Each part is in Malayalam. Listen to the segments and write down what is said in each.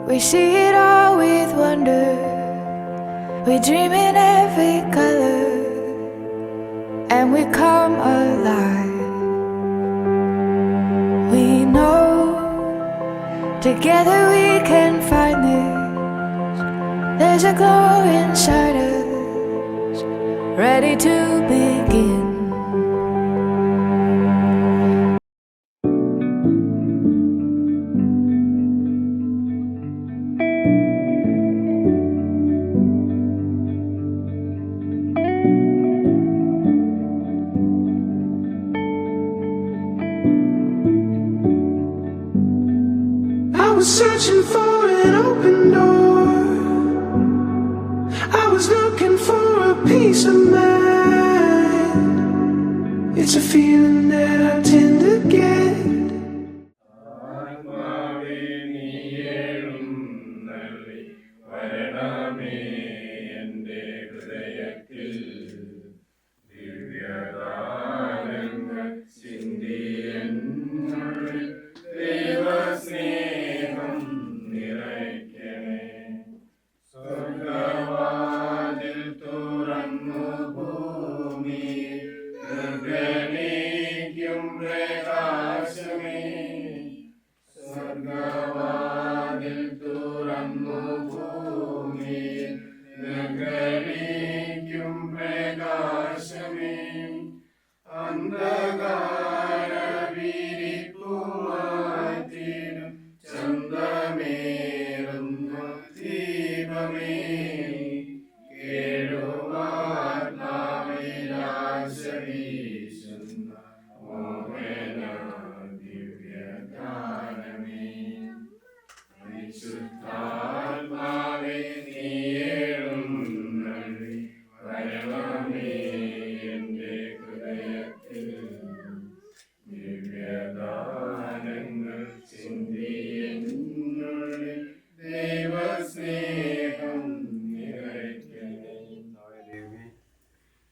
We see it all with wonder. We dream in every color, and we come alive. We know together we can find this. There's a glow inside us, ready to begin. I was searching for an open door. I was looking for a peace of mind. It's a feeling that I tend to get.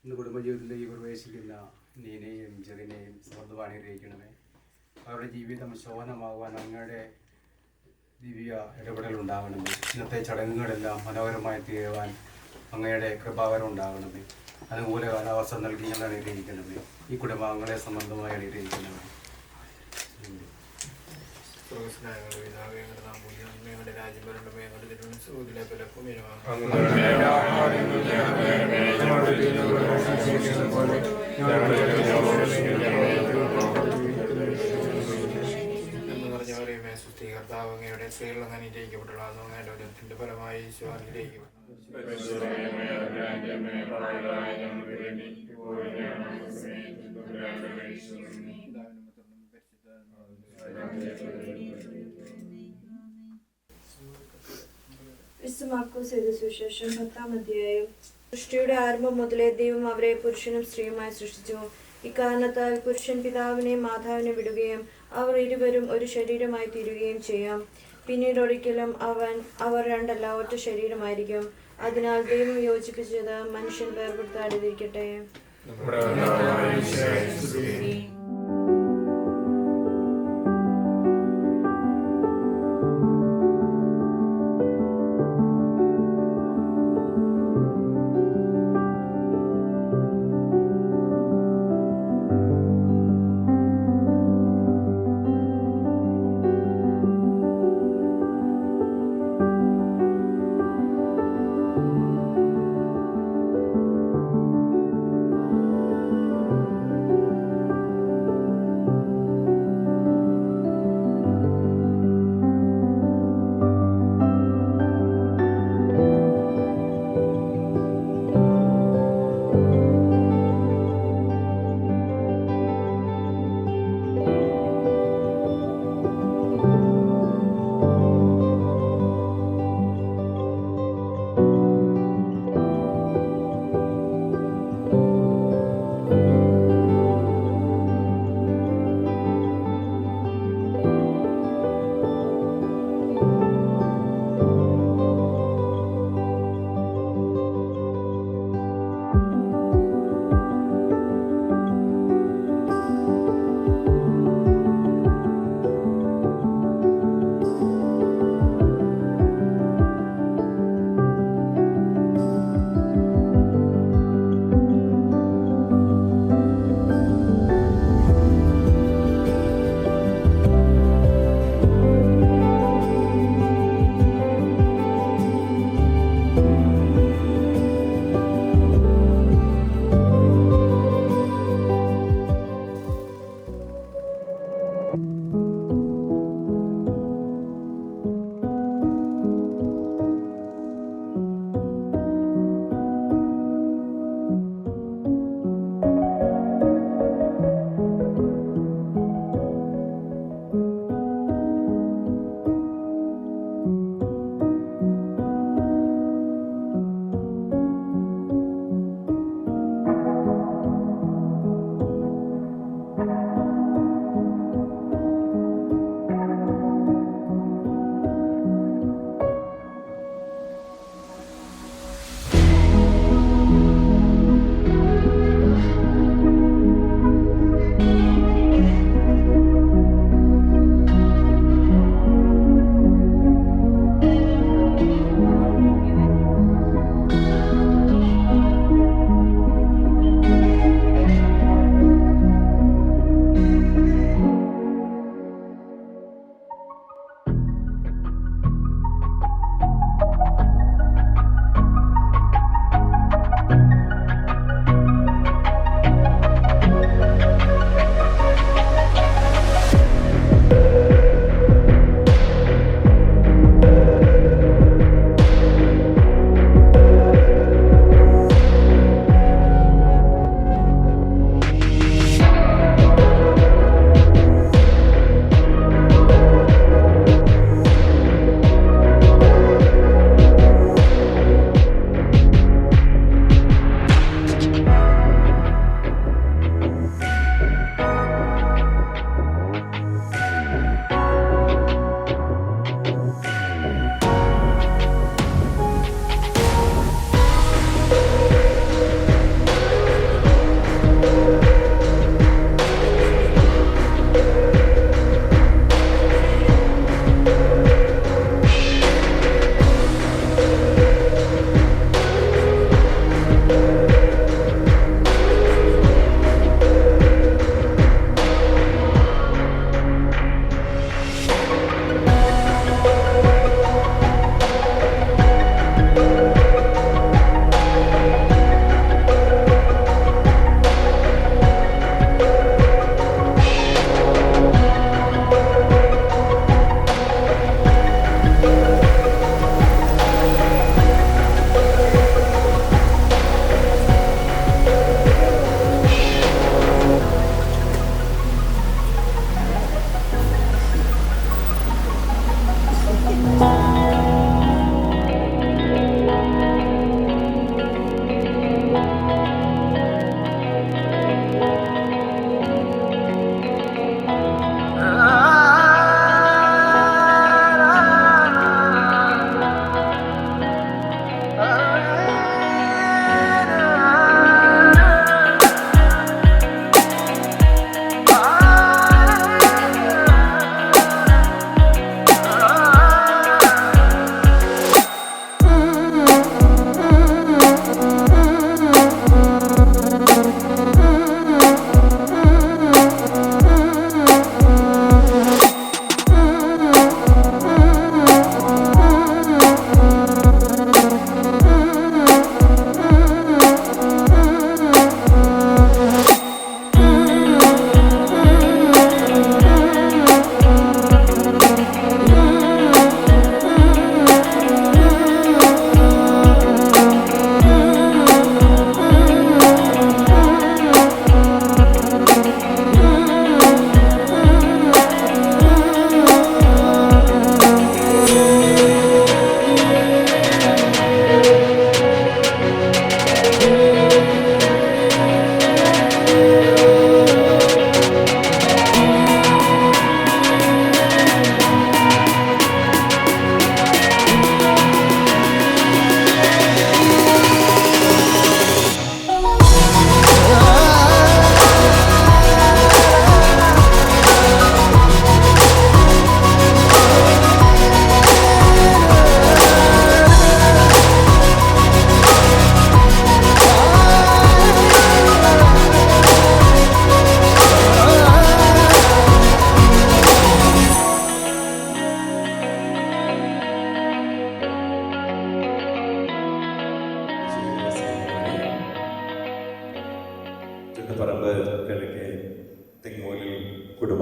ഇന്ന് കുടുംബജീവിതത്തിലേക്ക് പ്രവേശിക്കുന്ന നീനെയും ചെറിനെയും സമൃദ്ധമായി അനുഗ്രഹിക്കണമേ. അവരുടെ ജീവിതം ശോഭനമാകുവാൻ അങ്ങയുടെ ദിവ്യ ഇടപെടൽ ഉണ്ടാകണമേ. ഇന്നത്തെ ചടങ്ങുകളെല്ലാം മനോഹരമായി തീരുവാൻ അങ്ങയുടെ കൃപാവരം ഉണ്ടാകണമേ. അനുകൂല കാലാവസ്ഥ നൽകി ഞങ്ങൾ അനുഗ്രഹിക്കണമേ. ഈ കുടുംബാംഗങ്ങളെ സമൃദ്ധമായി അനുഗ്രഹിക്കണമേ. ഞങ്ങളുടെ രാജ്യം വരണമേ, ഞങ്ങളുടെ തിരുവനന്തപുരത്തിലെ പലർക്കും പറഞ്ഞവരെയുമേ സുസ്ഥി കർത്താവ് അങ്ങയുടെ സ്ത്രീകൾ അങ്ങനെ അനുഗ്രഹിക്കപ്പെട്ടുള്ള അങ്ങയുടെ ഉദരത്തിന്റെ ഫലമായി ഈശോ അനുഗ്രഹിക്കപ്പെട്ടു. സുശേഷം 10-ാം അധ്യായം. സൃഷ്ടിയുടെ ആരംഭം മുതലേ ദൈവം അവരെ പുരുഷനും സ്ത്രീയുമായി സൃഷ്ടിച്ചു. ഇക്കാരണത്താൽ പുരുഷൻ പിതാവിനെയും മാതാവിനെ വിടുകയും അവർ ഇരുവരും ഒരു ശരീരമായി തീരുകയും ചെയ്യാം. പിന്നീട് ഒരിക്കലും അവർ രണ്ടല്ല ഒറ്റ ശരീരമായിരിക്കും. അതിനാൽ ദൈവം യോജിപ്പിച്ചത് മനുഷ്യൻ വേർപെടുത്താതിരിക്കട്ടെ.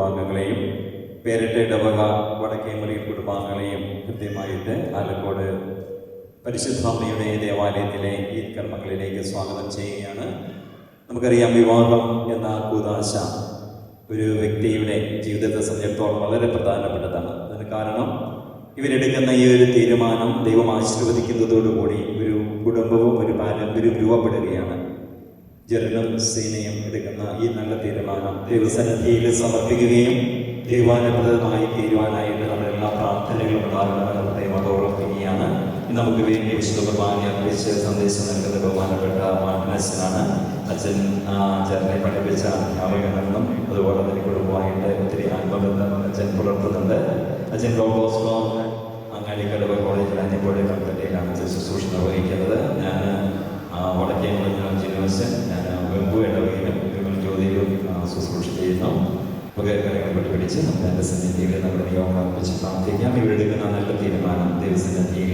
കുടുംബാംഗങ്ങളെയും പേരട്ട ഇടവക വടക്കേമുറി കുടുംബാംഗങ്ങളെയും കൃത്യമായിട്ട് ആലക്കോട് പരിശുദ്ധാമ്മയുടെ ദേവാലയത്തിലെ ഈ കർമ്മങ്ങളിലേക്ക് സ്വാഗതം ചെയ്യുകയാണ്. നമുക്കറിയാം, വിവാഹം എന്ന കൂദാശ ഒരു വ്യക്തിയുടെ ജീവിതത്തെ സംബന്ധിച്ചിടത്തോളം വളരെ പ്രധാനപ്പെട്ടതാണ്. അതിന് കാരണം ഇവരെടുക്കുന്ന ഈ ഒരു തീരുമാനം ദൈവം ആശീർവദിക്കുന്നതോടുകൂടി ഒരു കുടുംബവും ഒരു പാരമ്പര്യവും രൂപപ്പെടുകയാണ്. ജെറിനും സീനയും എടുക്കുന്ന ഈ നല്ല തീരുമാനം ദൈവസന്നിധിയിൽ സമർപ്പിക്കുകയും ദൈവാനുപ്രദമായി തീരുവാനായിട്ട് നമ്മളെല്ലാ പ്രാർത്ഥനകളും ഉണ്ടാകണമെന്ന് ദൈവം ഓർമ്മിക്കുകയാണ്. നമുക്ക് വേണ്ടി വിശുദ്ധ കുർബാന അർപ്പിച്ച് സന്ദേശം നൽകുന്ന ബഹുമാനപ്പെട്ട മാർട്ടിനച്ചനാണ്. അച്ഛൻ ജെറിനെ പഠിപ്പിച്ച അധ്യാപകനെന്നും അതുപോലെ തന്നെ കുടുംബമായിട്ട് ഒത്തിരി ആത്മബന്ധം അച്ഛൻ പുലർത്തുന്നുണ്ട്. അച്ഛൻ ഡോക്ടോസ്കോ അങ്ങാടിക്കടവ കോളേജിൽ അഞ്ഞപ്പോഴേ കൽപ്പറ്റയിലാണ് അച്ഛൻ ശുശ്രൂഷ നിർവഹിക്കുന്നത്. ഞാൻ വടക്കേമുറിഞ്ഞ ജിനുവശൻ, ഞാൻ വെമ്പു ഇടവകയിലും ജ്യോതിയിലും ശുശ്രൂഷ ചെയ്യുന്നു. കാര്യങ്ങൾ പഠിപ്പിച്ച് നമുക്ക് എൻ്റെ സന്നിധിയിൽ നമ്മുടെ നിയോഗം അർപ്പിച്ച് പ്രാർത്ഥിക്കാം. ഇവരെടുക്കുന്ന നല്ല തീരുമാനം ദൈവസന്നിധിയിൽ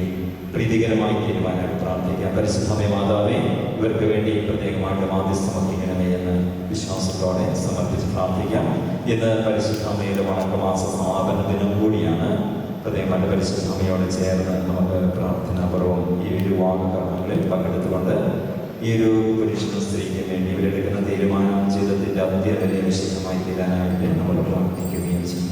പ്രീതികരമായി തീരുമാനമായിട്ട് പ്രാർത്ഥിക്കാം. പരിശുദ്ധമേ മാതാവേ, ഇവർക്ക് വേണ്ടി പ്രത്യേകമായിട്ട് മാധ്യസ്ഥം വഹിക്കണമേ എന്ന് വിശ്വാസത്തോടെ സമർപ്പിച്ച് പ്രാർത്ഥിക്കാം. ഇന്ന് പരിശുദ്ധമ്മയുടെ വണക്കമാസ സമാപന ദിനം കൂടിയാണ്. പ്രത്യേകമായിട്ട് പരിശുദ്ധമ്മയോട് ചേർന്ന് നമുക്ക് പ്രാർത്ഥനാപൂർവ്വം ഈ ഒരു വിവാഹകർമ്മങ്ങളിൽ പങ്കെടുത്തുകൊണ്ട് ഈ ഒരു പുരുഷനും സ്ത്രീക്ക് വേണ്ടി ഇവരെടുക്കുന്ന തീരുമാനം ജീവിതത്തിൻ്റെ അന്ത്യവരെ വിശുദ്ധമായി തീരാനായിട്ട് നമ്മൾ പ്രാർത്ഥിക്കുകയും ചെയ്യും.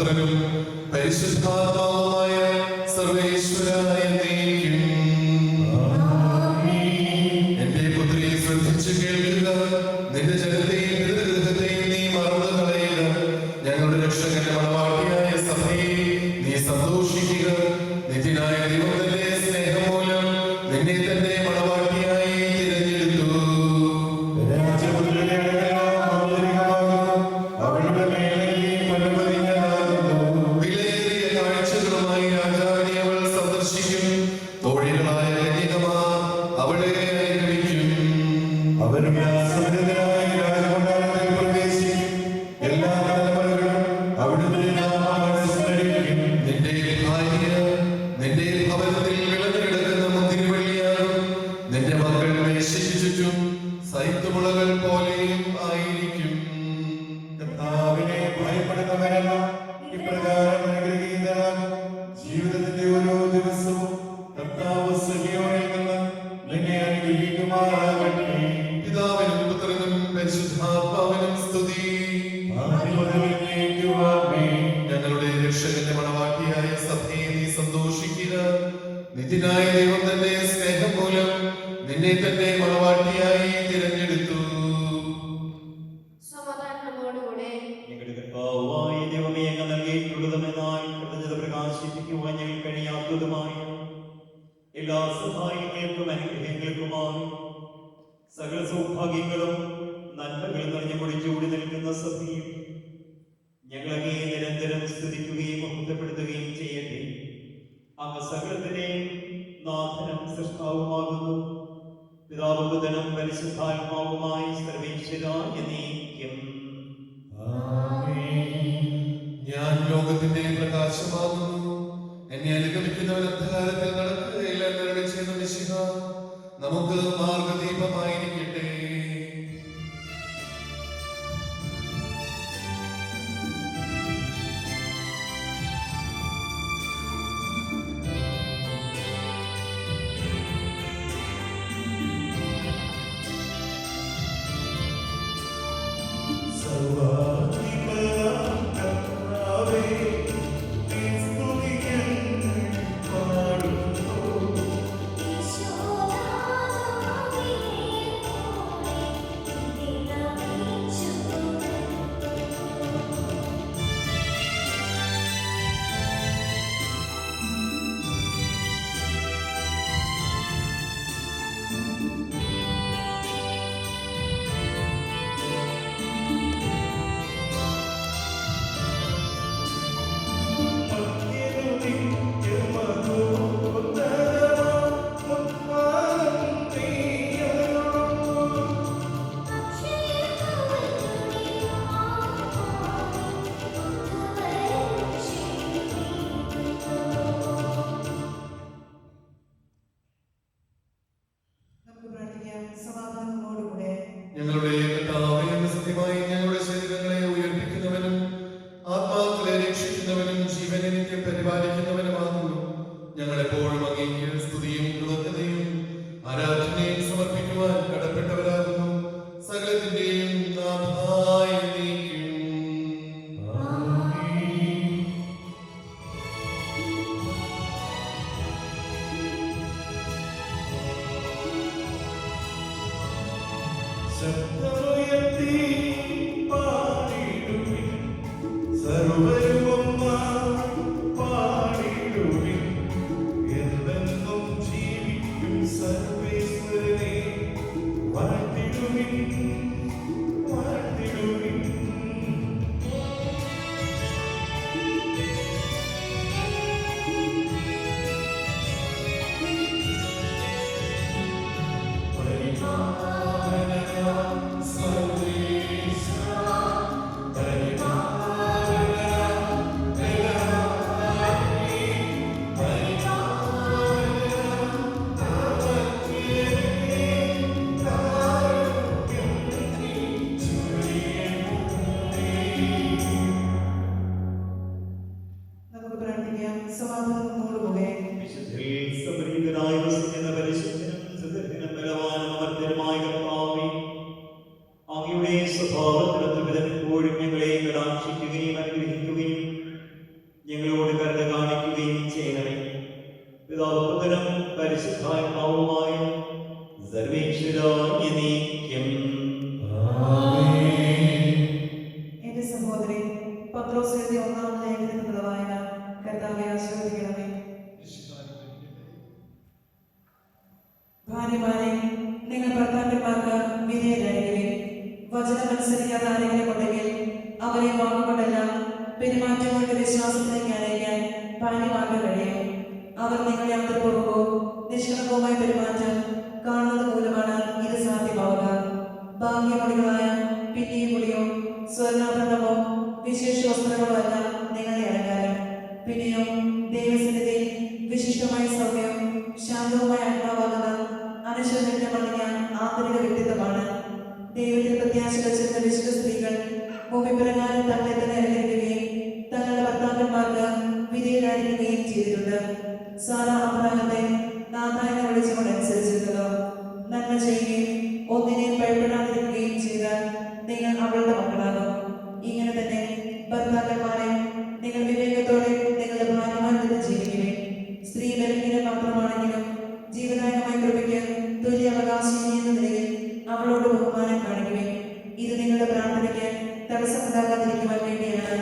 പുത്രനും പരിശുദ്ധാത്മാവുമായ സർവേശ്വരായ എന്നേക്കും. എന്റെ പുത്രിയെ ശ്രദ്ധിച്ചു കേൾക്കുക, നിന്റെ ജനത്തെയും പിതൃഗൃഹത്തെയും നീ മറന്നു കളയുക. ഞങ്ങളുടെ രക്ഷകന്റെ മണവാട്ടിയായ സഭയെ നീ സന്തോഷിക്കുക. നിത്യനായ ദൈവത്തിന്റെ സ്നേഹം മൂലം നിന്നെ തന്നെ മണവാട്ടിയായി തിരഞ്ഞെടുത്തു. വിലയേറിയ കാഴ്ചകളുമായി രാജാവിനെ അവൾ സന്ദർശിക്കും. തോഴികളായ കന്യകമാർ അവളെ അനുഗമിക്കും. നിന്റെ ഭാര്യ നിന്റെ ഭവനത്തിൽ വിളഞ്ഞു കിടക്കുന്ന മുന്തിരിവള്ളിയാകും. നിന്റെ മക്കൾ മേശയ്ക്ക് ചുറ്റും സൈത്തുമുളകൾ പോലെയും ആയിരിക്കും. കർത്താവിനെ ഭയപ്പെടുന്നവരെല്ലാം ഇപ്രകാരം അനുഗ്രഹീതരാകും. ജീവിതത്തിന്റെ ഓരോ ദിവസവും കർത്താവ് സഖിയോനിൽ നിന്ന് നിന്നെ അനുഗ്രഹിക്കുമാറാകട്ടെ. പിതാവിനും പുത്രനും പരിശുദ്ധാത്മാവിനും സ്തുതി. ഞങ്ങളുടെ രക്ഷകന്റെ മണവാട്ടിയായ സഭയെ നീ സന്തോഷിക്കുക. നിത്യനായ ദൈവം തന്നെ സ്നേഹം മൂലം നിന്നെ തന്നെ മണവാട്ടിയായി തിരഞ്ഞെടുത്തു. ഞങ്ങളുടെ കർത്താവായ ദൈവമേ, അങ്ങ് നൽകിയിട്ടുള്ളതുമെന്നായി കൃതജ്ഞത പ്രകാശിപ്പിക്കുവാൻ ഞങ്ങൾ കഴിയാത്തതുമായ എല്ലാ സഹായങ്ങൾക്കും അനുഗ്രഹങ്ങൾക്കുമായി സകല സൗഭാഗ്യങ്ങളും നന്മകളും നിറഞ്ഞു പൊടിച്ചുകൂടി നിൽക്കുന്ന സഭയും ഞങ്ങളങ്ങേ നിരന്തരം സ്തുതിക്കുകയും മഹത്വപ്പെടുത്തുകയും ചെയ്യട്ടെ. അങ്ങ് സകലത്തിനെയും നാഥനും സൃഷ്ടാവുമാകുന്നു. പിതാവും പുത്രനും പരിശുദ്ധാത്മാവുമായി സർവേശ്വരായ എന്നേക്കും. ഞാൻ ലോകത്തിന്റെ പ്രകാശമാകുന്നു. എന്നെ അനുഗമിക്കുന്നവൻ അന്ധകാരത്തിൽ നടക്കുകയില്ല എന്നരുളി ചെയ്ത മിശിഹ നമുക്ക് മാർഗദീപമായിരിക്കട്ടെ. ഞങ്ങളുടെ കർത്താവേ, സത്യമായി ഞങ്ങളുടെ ശരീരങ്ങളെ ഉയർപ്പിക്കുന്നവനും ആത്മാക്കളെ രക്ഷിക്കുന്നവനും ജീവനെ നിത്യം പരിപാലിക്കുന്നവനുമാകുന്നു. ഞങ്ങളെപ്പോഴും അങ്ങേക്ക് സ്തുതിയും കൃതജ്ഞതയും ആരാധനയും സമർപ്പിക്കുവാൻ കടപ്പെട്ടവരാകുന്നു. സകലത്തിന്റെയും നാഥായ നീക്കും. ശബ്ദമുയർത്തി പാടിടുവിൻ, സർവ്വരും ഒന്നായി പാടിടുവിൻ. എന്നെന്നും ജീവിക്കും സർവേശ്വരനെ വാഴ്ത്തിടുവിൻ, വാഴ്ത്തിടുവിൻ. അങ്ങയുടെ സ്വഭാവത്തിനൊത്തുവിധം എപ്പോഴും ഞങ്ങളെ കടാക്ഷിക്കുകയും അനുഗ്രഹിക്കുകയും ഞങ്ങളോട് കരുണ കാണിക്കുകയും ചെയ്യണമേ. പിതാവും പുത്രനും പരിശുദ്ധാത്മാവുമായ സർവേശ്വരായ നീക്കം. എന്റെ സഹോദരി പത്രോസിന്റെ ഒന്നാം ലേഖനത്തിലുള്ള വായന കർത്താവെ ആശീർവദിക്കണമേ. ഭാര്യമാരെ, നിങ്ങൾ ഭർത്താക്കന്മാർക്ക് വിധേയരായിരിക്കുവിൻ. വചനമനുസരിക്കാതെ ആരെങ്കിലും ഉണ്ടെങ്കിൽ അവരെ വാക്കുകൊണ്ടല്ല പെരുമാറ്റം കൊണ്ട് വിശ്വാസത്തിലേക്ക് അനയിക്കാൻ ഭാര്യമാർക്ക് കഴിയും. അവർ നിങ്ങളെ അന്തർപൂർവ്വമോ നിഷ്കളങ്കവുമായ പെരുമാറ്റം കാണുന്നത് മൂലമാണ് ഇത് സാധ്യമാവുക. ഭാഗ്യമൊഴികളായ പിന്നെയും മുടിയോ സ്വർണ്ണാഭരണമോ വിശേഷ വസ്ത്രങ്ങളോ അല്ല നിങ്ങളുടെ അലങ്കാരം. പിന്നെയോ ദൈവസന്നിധിയിൽ വിശിഷ്ടമായ സൗമ്യവും ശാന്തവുമായ ആത്മാവാകുന്ന അനശ്വരമണിഞ്ഞ ആന്തരിക വ്യക്തിത്വമാണ്. ദൈവത്തിൽ പ്രത്യാശ വച്ചിരുന്ന വിശുദ്ധ സ്ത്രീകൾ ഭൂമിപ്രകാരം തങ്ങളെ തന്നെ അലങ്കരിക്കുകയും തങ്ങളുടെ ഭർത്താക്കന്മാർക്ക് വിധേയരായിരിക്കുകയും ചെയ്തിട്ടുണ്ട്. സാറ അബ്രാഹത്തെ നാഥായനെ വിളിച്ചുകൊണ്ട് അനുസരിച്ചിരുന്നത് നന്മ ചെയ്യുകയും ഒന്നിനെയും ഭയപ്പെടാതിരിക്കുകയും ചെയ്താൽ നിങ്ങൾ അവളുടെ മക്കളാകും. ഇങ്ങനെ തന്നെ ഭർത്താക്കന്മാരെ, നിങ്ങൾ വിവേകത്തോടെ നിങ്ങളുടെ ഭാര്യമാരുടെ ജീവിക്കുവിൻ. സ്ത്രീ ബലഹീനം മാത്രമാണെങ്കിലും ജീവദായകമായ കൃപയ്ക്ക് തുല്യ അവകാശം എന്ന നിലയിൽ അവളോട് ബഹുമാനം കാണിക്കുവിൻ. ഇത് നിങ്ങളുടെ പ്രാർത്ഥനയ്ക്ക് തടസ്സമുണ്ടാകാതിരിക്കുവാൻ വേണ്ടിയാണ്.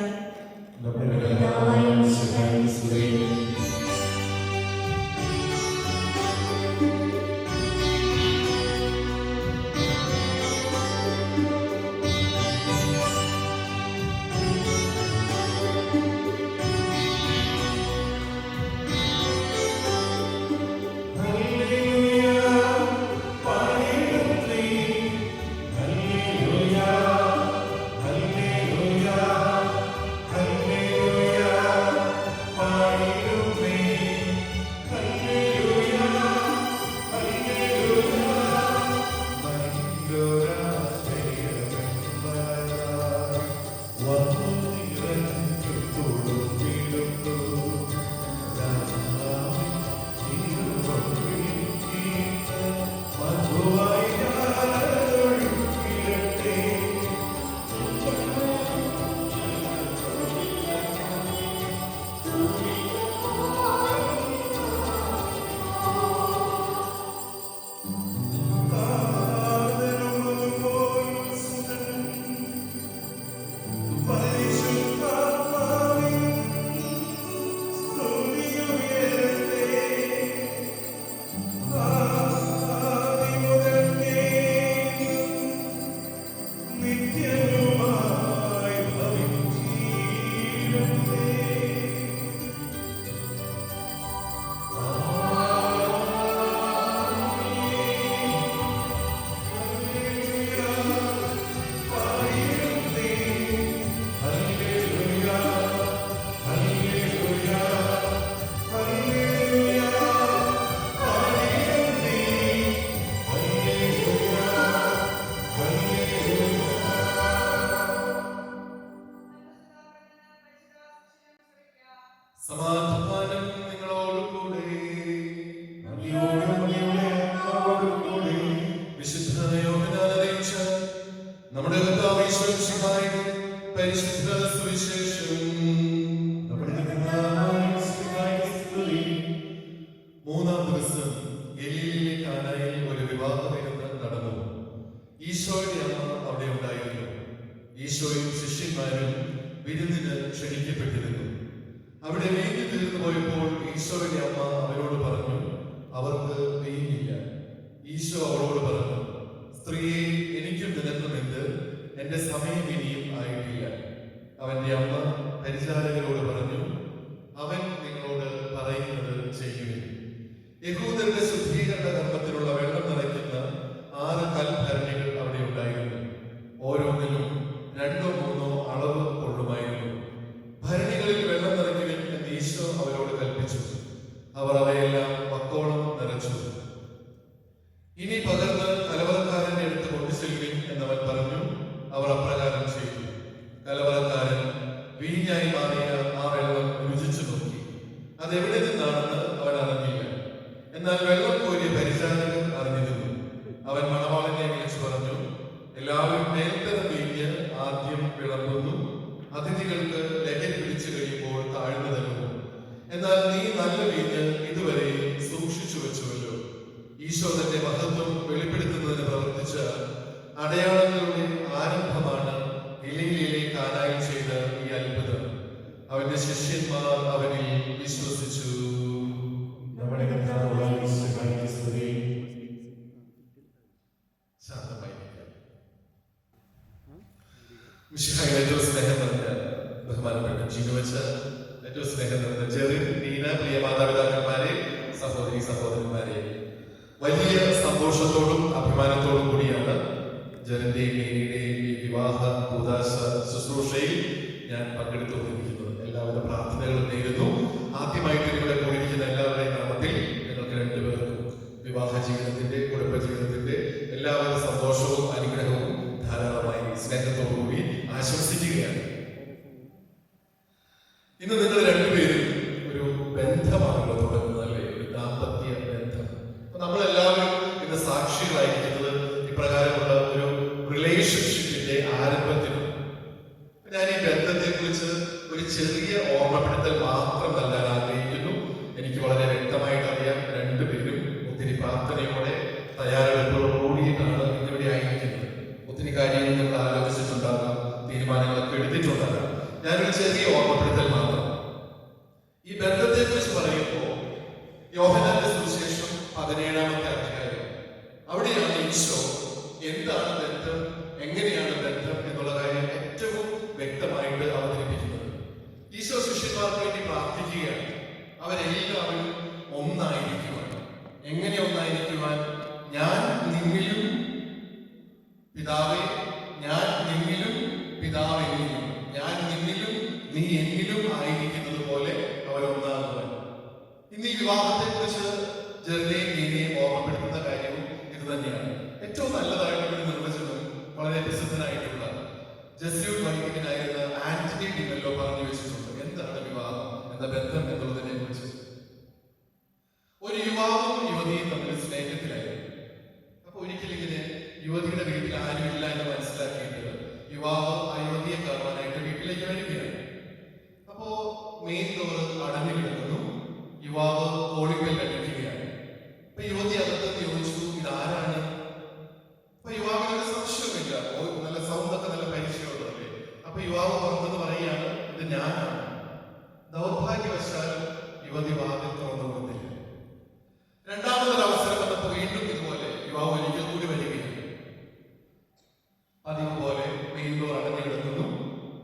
സമാധാനം നിങ്ങളോടുകൂടെ. വിശുദ്ധ യോഹന്നാൻ അറിയിച്ച നമ്മുടെ കർത്താവ് യേശു മിശിഹായുടെ പരിശുദ്ധ സുവിശേഷം. മൂന്നാം ദിവസം ഗലീലയിലെ കാനായിൽ ഒരു വിവാഹ വിരുന്ന് നടന്നു. ഈശോയുടെ അമ്മ അവിടെ ഉണ്ടായിരുന്നു. ഈശോയും ശിഷ്യന്മാരും വിരുന്നിന് ക്ഷണിക്കപ്പെട്ടിരുന്നു. അവിടെ വീഞ്ഞ് തീർന്നു പോയപ്പോൾ ഈശോയുടെ അമ്മ അവരോട് പറഞ്ഞു, അവർക്ക് വീഞ്ഞില്ല. ഈശോ അവളോട് പറഞ്ഞു, സ്ത്രീയെ, എനിക്കും നിനക്കും എന്ത്? എന്റെ സമയം ഇനിയും ആയിട്ടില്ല. അവന്റെ അമ്മ പരിചാരകരോട് പറഞ്ഞു, അവൻ നിങ്ങളോട് പറയുന്നത് ചെയ്യുവിൻ. യഹൂദരുടെ ശുദ്ധീകരണ കർമ്മത്തിലുള്ള വെള്ളം നിറയ്ക്കുന്ന 6 കൽഭരണികൾ അവിടെ ഉണ്ടായിരുന്നു. ഓരോന്നിലും 2 or 3 അളവ് കൊള്ളുമായിരുന്നു. ഭരണികളിൽ വെള്ളം നിറയ്ക്കുവിൻ എന്ന് ഈശോ അവരോട് കൽപ്പിച്ചു. അവർ അവയെല്ലാം വക്കോളം നിറച്ചു. ഇനി പകർന്ന് കലവറക്കാരന്റെ അടുത്ത് കൊണ്ടുചെല്ലുവിൻ എന്നവൻ പറഞ്ഞു. അവർ അപ്രകാരം ചെയ്തു. കലവറക്കാരൻ വീഞ്ഞായി മാറിയ ആ വെള്ളം രുചിച്ചു നോക്കി. അതെവിടെ നിന്നാണെന്ന് അവൻ അറിഞ്ഞില്ല. എന്നാൽ വെള്ളം കോരിയ പരിചാരകൻ അറിഞ്ഞിരുന്നു. അവൻ മണവാളനെ വിളിച്ചു പറഞ്ഞു, എല്ലാവരും മേൽത്തരം വീഞ്ഞ് ആദ്യം വിളമ്പുന്നു, അതിഥികൾക്ക് ലഹരി പിടിച്ചു കഴിയുമ്പോൾ താഴ്ന്നു ശിഷ്യന്മാർ അവനിൽ വിശ്വസിച്ചു. നമ്മുടെ കർത്താവായ മിശിഹായ്ക്ക് സ്തുതി. ശാന്തമായിരിക്കാം. മിശിഹായിൽ ഏറ്റവും സ്നേഹം നിറഞ്ഞ ബഹുമാനപ്പെട്ട ജീവിച്ച ഏറ്റവും സ്നേഹം നിറഞ്ഞ ജെറിൻ, നീന, പ്രിയ മാതാപിതാക്കന്മാരെ, സഹോദരി സഹോദരന്മാരെ, വലിയ സന്തോഷത്തോടും അഭിമാനത്തോടും കൂടിയാണ് ജെറിന്റെയും നീനയുടെയും ഈ വിവാഹ കൂദാശ ശുശ്രൂഷയിൽ ഞാൻ പങ്കെടുത്തുകൊണ്ടിരിക്കുന്നത്. എല്ലാവരുടെ പ്രാർത്ഥനകളും നേരുന്നു. ആദ്യമായിട്ട് ഇവിടെ കൂടിയിരിക്കുന്ന എല്ലാവരുടെയും നാമത്തിൽ നിങ്ങൾക്ക് രണ്ടുപേർക്കും വിവാഹ ജീവിതത്തിന്റെ, കുടുംബ ജീവിതത്തിന്റെ എല്ലാവരുടെ സന്തോഷവും അനുഗ്രഹവും ധാരാളമായി സ്നേഹത്തോടുകൂടി ആശംസിക്കുകയാണ്. ഇന്ന് നിങ്ങൾ രണ്ടുപേരും ഒരു ബന്ധമാണല്ലോ തുടങ്ങുന്നത്, അല്ലേ? ഒരു ദാമ്പത്യ ബന്ധം. അപ്പൊ നമ്മളെല്ലാവരും ഇന്ന് സാക്ഷികളായിരിക്കുന്നത് ഇപ്രകാരമുള്ള ഒരു റിലേഷൻഷിപ്പിന്റെ ആരംഭത്തിനും. ഞാൻ ഈ ബന്ധത്തെ കുറിച്ച് ഒരു ചെറിയ ഓർമ്മപ്പെടുത്തൽ മാത്രം നൽകാൻ ആഗ്രഹിക്കുന്നു. എനിക്ക് വളരെ വ്യക്തമായിട്ട് അറിയാം, രണ്ടുപേരും ഒത്തിരി പ്രാർത്ഥനയോടെ തയ്യാറെടുപ്പോടുകൂടിയിട്ടാണ് ഇന്നിവിടെ ആയിരിക്കുന്നത്. ഒത്തിരി കാര്യങ്ങൾ നിങ്ങൾ ആലോചിച്ചിട്ടുണ്ടാകാം, തീരുമാനങ്ങളൊക്കെ എടുത്തിട്ടുണ്ടാകാം. ഞാനൊരു ചെറിയ ഓർമ്മപ്പെടുത്തൽ മാത്രം. ഈ ബന്ധത്തെ കുറിച്ച് പറയുമ്പോൾ യോഹന്നാന്റെ സുവിശേഷം 17-ാമത്തെ അധ്യായം, അവിടെയാണ് ഈശോ എന്താണ് ബന്ധം, എങ്ങനെയാണ് ബന്ധം എന്നുള്ള കാര്യം ഏറ്റവും വ്യക്തമായിട്ട് അവതരിപ്പിക്കുന്നത്. ഈശോ ശിഷ്യന്മാർക്ക് വേണ്ടി പ്രാർത്ഥിക്കുകയാണ്. അവരെല്ലാവരും ഒന്നായിരിക്കുവാൻ. എങ്ങനെ ഒന്നായിരിക്കുവാൻ? ഞാൻ നിന്നിലും പിതാവേ, ഞാൻ നിന്നിലും പിതാവ് എന്നിലും, ഞാൻ നിന്നിലും നീ എന്നിലും ആയിരിക്കുന്നത് പോലെ അവരൊന്നാകുവാൻ. ഇന്ന് ഈ വിവാഹത്തെ കുറിച്ച് ജെറിനെയും നീനയും ഓർമ്മപ്പെടുത്തുന്ന കാര്യവും ഇത് തന്നെയാണ്. ഏറ്റവും നല്ലതായിട്ടുള്ള നിർവചനം വളരെ പ്രസിദ്ധനായിട്ടുള്ള ജസ്യൂട്ട് വൈദികനായിരുന്ന ആന്റണി ഡിമെല്ലോ പറഞ്ഞു വെച്ചിട്ടുണ്ട്. എന്താണ് വിവാഹം എന്ന ബന്ധം എന്നുള്ളതിനെ കുറിച്ച്. ഒരു യുവാവും യുവതിയും തമ്മിൽ സ്നേഹത്തിലായിരുന്നു. അപ്പൊ ഒരിക്കലും ഇങ്ങനെ യുവതിയുടെ വീട്ടിൽ ആരുമില്ല എന്ന് മനസ്സിലാക്കിയിട്ട് യുവാവ് ആ യുവതിയെ കാണാനായിട്ട് വീട്ടിലേക്ക് വരികയാണ്. അപ്പോ മെയിൻ ഡോറ് അടഞ്ഞു കിടക്കുന്നു. യുവാവ് കോളിംഗ് അടിക്കുകയാണ്. അപ്പൊ യുവതി അകത്ത് ചോദിച്ചു, ഇതാരാണ്? അപ്പൊ യുവാവിനൊരു സംശയമില്ല, നല്ല സൗണ്ടൊക്കെ നല്ല പരിചയമുള്ളതല്ലേ. അപ്പൊ യുവാവ് പറഞ്ഞെന്ന് പറയുകയാണ്, ഇത് ഞാനാണ്. ദൗർഭാഗ്യവശാൽ യുവതി വാതിൽ തുറന്നു കൊടുത്തില്ല. രണ്ടാമതൊരു അവസരം വന്നപ്പോൾ വീണ്ടും ഇതുപോലെ യുവാവ് ഒരിക്കൽ കൂടി വരികയാണ്. പതിവ് പോലെ മെയിൻ ഡോർ അടഞ്ഞു കിടക്കുന്നു.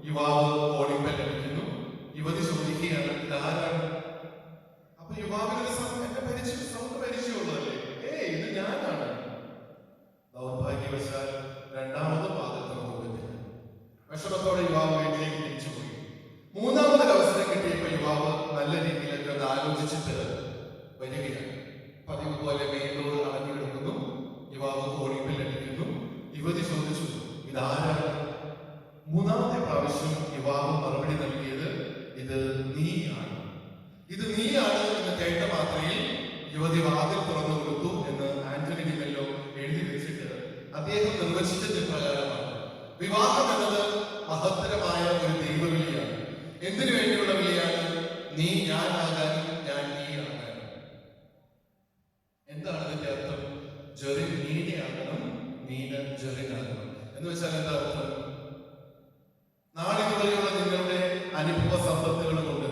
യുവാവ് കോളിംഗ് ബെൽ അടിക്കുന്നു. യുവതി ചോദിക്കുകയാണ്, ഇതാരാണ്? അപ്പൊ യുവാവിനൊരു സൗണ്ട് പരിചയമുള്ളതല്ലേ. ഇത് ഞാനാണ്. ദൗർഭാഗ്യവശാൽ രണ്ടാമത് വാതിൽ തുറന്നു കൊടുത്തില്ല. വിഷമത്തോടെ യുവാവ് വീട്ടിലേക്ക് തിരിച്ചുപോയി. മൂന്നാമതൊരു അവസരം കിട്ടിയപ്പോൾ യുവാവ് നല്ല രീതിയിലൊക്കെ ഒന്ന് ആലോചിച്ചിട്ട് വരികയാണ്. പതിവ് പോലെ മെയിൻ ഡോർ അടഞ്ഞു കിടക്കുന്നു. യുവാവ് കോളിംഗ് ബെൽ അടിക്കുന്നു. യുവതി ചോദിച്ചു, ഇതാരാണ്? മൂന്നാമത്തെ പ്രാവശ്യം യുവാവ് മറുപടി നൽകിയത്, ഇത് നീയാണ്. ഇത് നീയാണ് എന്ന് കേട്ട മാത്രയിൽ യുവതി വാതിൽ തുറന്നു കൊടുത്തു എന്ന് ആന്റണി ഡിമെല്ലോ എഴുതി വെച്ചിട്ട് അദ്ദേഹം നിർവചിച്ചത് പ്രകാരമാണ്. വിവാഹം എന്നത് മഹത്തരമായ ഒരു ദൈവവിളിയാണ്. എന്തിനു വേണ്ടിയുള്ള വിളിയാണ്? നീ ഞാനാകാനും ഞാൻ നീയാകാനും. എന്താണ് അതിന്റെ അർത്ഥം? ജെറിൻ നീനയാകണം, നീന ജെറിനാകണം എന്ന് വെച്ചാൽ എന്താ അർത്ഥം? നാളിതുവരെയുള്ള നിങ്ങളുടെ അനുഭവ സമ്പത്തുകൾ കൊണ്ട്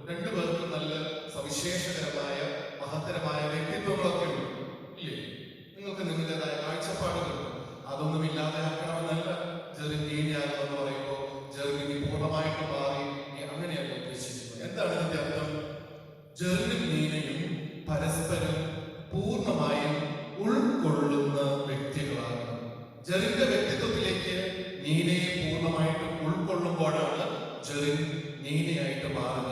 രണ്ടുപേർക്കും നല്ല സവിശേഷകരമായ മഹത്തരമായ വ്യക്തിത്വങ്ങളൊക്കെ ഉണ്ട്, ഇല്ലേ? നിങ്ങൾക്ക് നിങ്ങളുടേതായ കാഴ്ചപ്പാടുകളുണ്ട്. അതൊന്നും ഇല്ലാതെ ആക്കണമെന്നല്ല ജെറിൻ നീനയാകണമെന്ന് പറയുമ്പോൾ ജെറിൻ പൂർണ്ണമായിട്ട് മാറി അങ്ങനെയല്ല ഉദ്ദേശിക്കുന്നത്. എന്താണ് ഇതിന്റെ അർത്ഥം? ജെറിനും നീനയും പരസ്പരം പൂർണ്ണമായും ഉൾക്കൊള്ളുന്ന വ്യക്തികളാണ്. ജെറിന്റെ വ്യക്തിത്വത്തിലേക്ക് നീനയെ പൂർണ്ണമായിട്ടും ഉൾക്കൊള്ളുമ്പോഴാണ് ജെറിൻ നീനയായിട്ട് മാറുക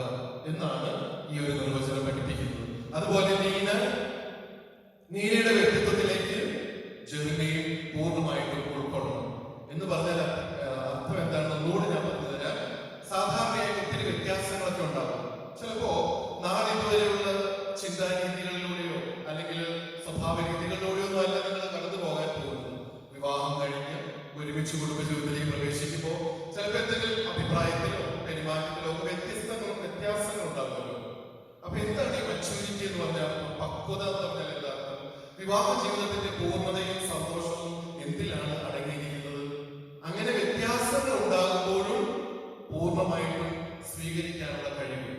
എന്നാണ് ഈ ഒരു നിർവചനം പഠിപ്പിക്കുന്നത്. അതുപോലെ നീനയുടെ വ്യക്തിത്വത്തിലേക്ക് ജെറിനെയും പൂർണ്ണമായിട്ടും ഉൾക്കൊള്ളണം എന്ന് പറഞ്ഞാൽ അർത്ഥം എന്താണെന്ന് ഒന്നുകൂടി ഞാൻ പറഞ്ഞു തരാം. സാധാരണയായി ഒത്തിരി വ്യത്യാസങ്ങളൊക്കെ ഉണ്ടാകും. ചിലപ്പോ നാളിതുവരെയുള്ള ചിന്താരീതികളിലൂടെയോ അല്ലെങ്കിൽ സ്വഭാവ രീതികളിലൂടെയോ ഒന്നും അല്ല നിങ്ങൾ കടന്നു പോകാൻ പോകുന്നത്. വിവാഹം കഴിഞ്ഞ് ഒരുമിച്ച് കുടുംബജീവിതത്തിലേക്ക് പ്രവേശിക്കുമ്പോൾ ചിലപ്പോൾ എന്തെങ്കിലും അഭിപ്രായത്തിലോ പെരുമാറ്റത്തിലോ ഒക്കെ വ്യത്യാസങ്ങൾ ഉണ്ടാകുമല്ലോ. അപ്പൊ എന്താണ് ഈ മെച്യൂരിറ്റി എന്ന് പറഞ്ഞാൽ? പക്വത എന്ന് പറഞ്ഞാൽ എന്താ? വിവാഹ ജീവിതത്തിന്റെ പൂർണ്ണതയും സന്തോഷവും എന്തിലാണ് അടങ്ങിയിരിക്കുന്നത്? അങ്ങനെ വ്യത്യാസങ്ങൾ ഉണ്ടാകുമ്പോഴും പൂർണ്ണമായിട്ടും സ്വീകരിക്കാനുള്ള കഴിവ്.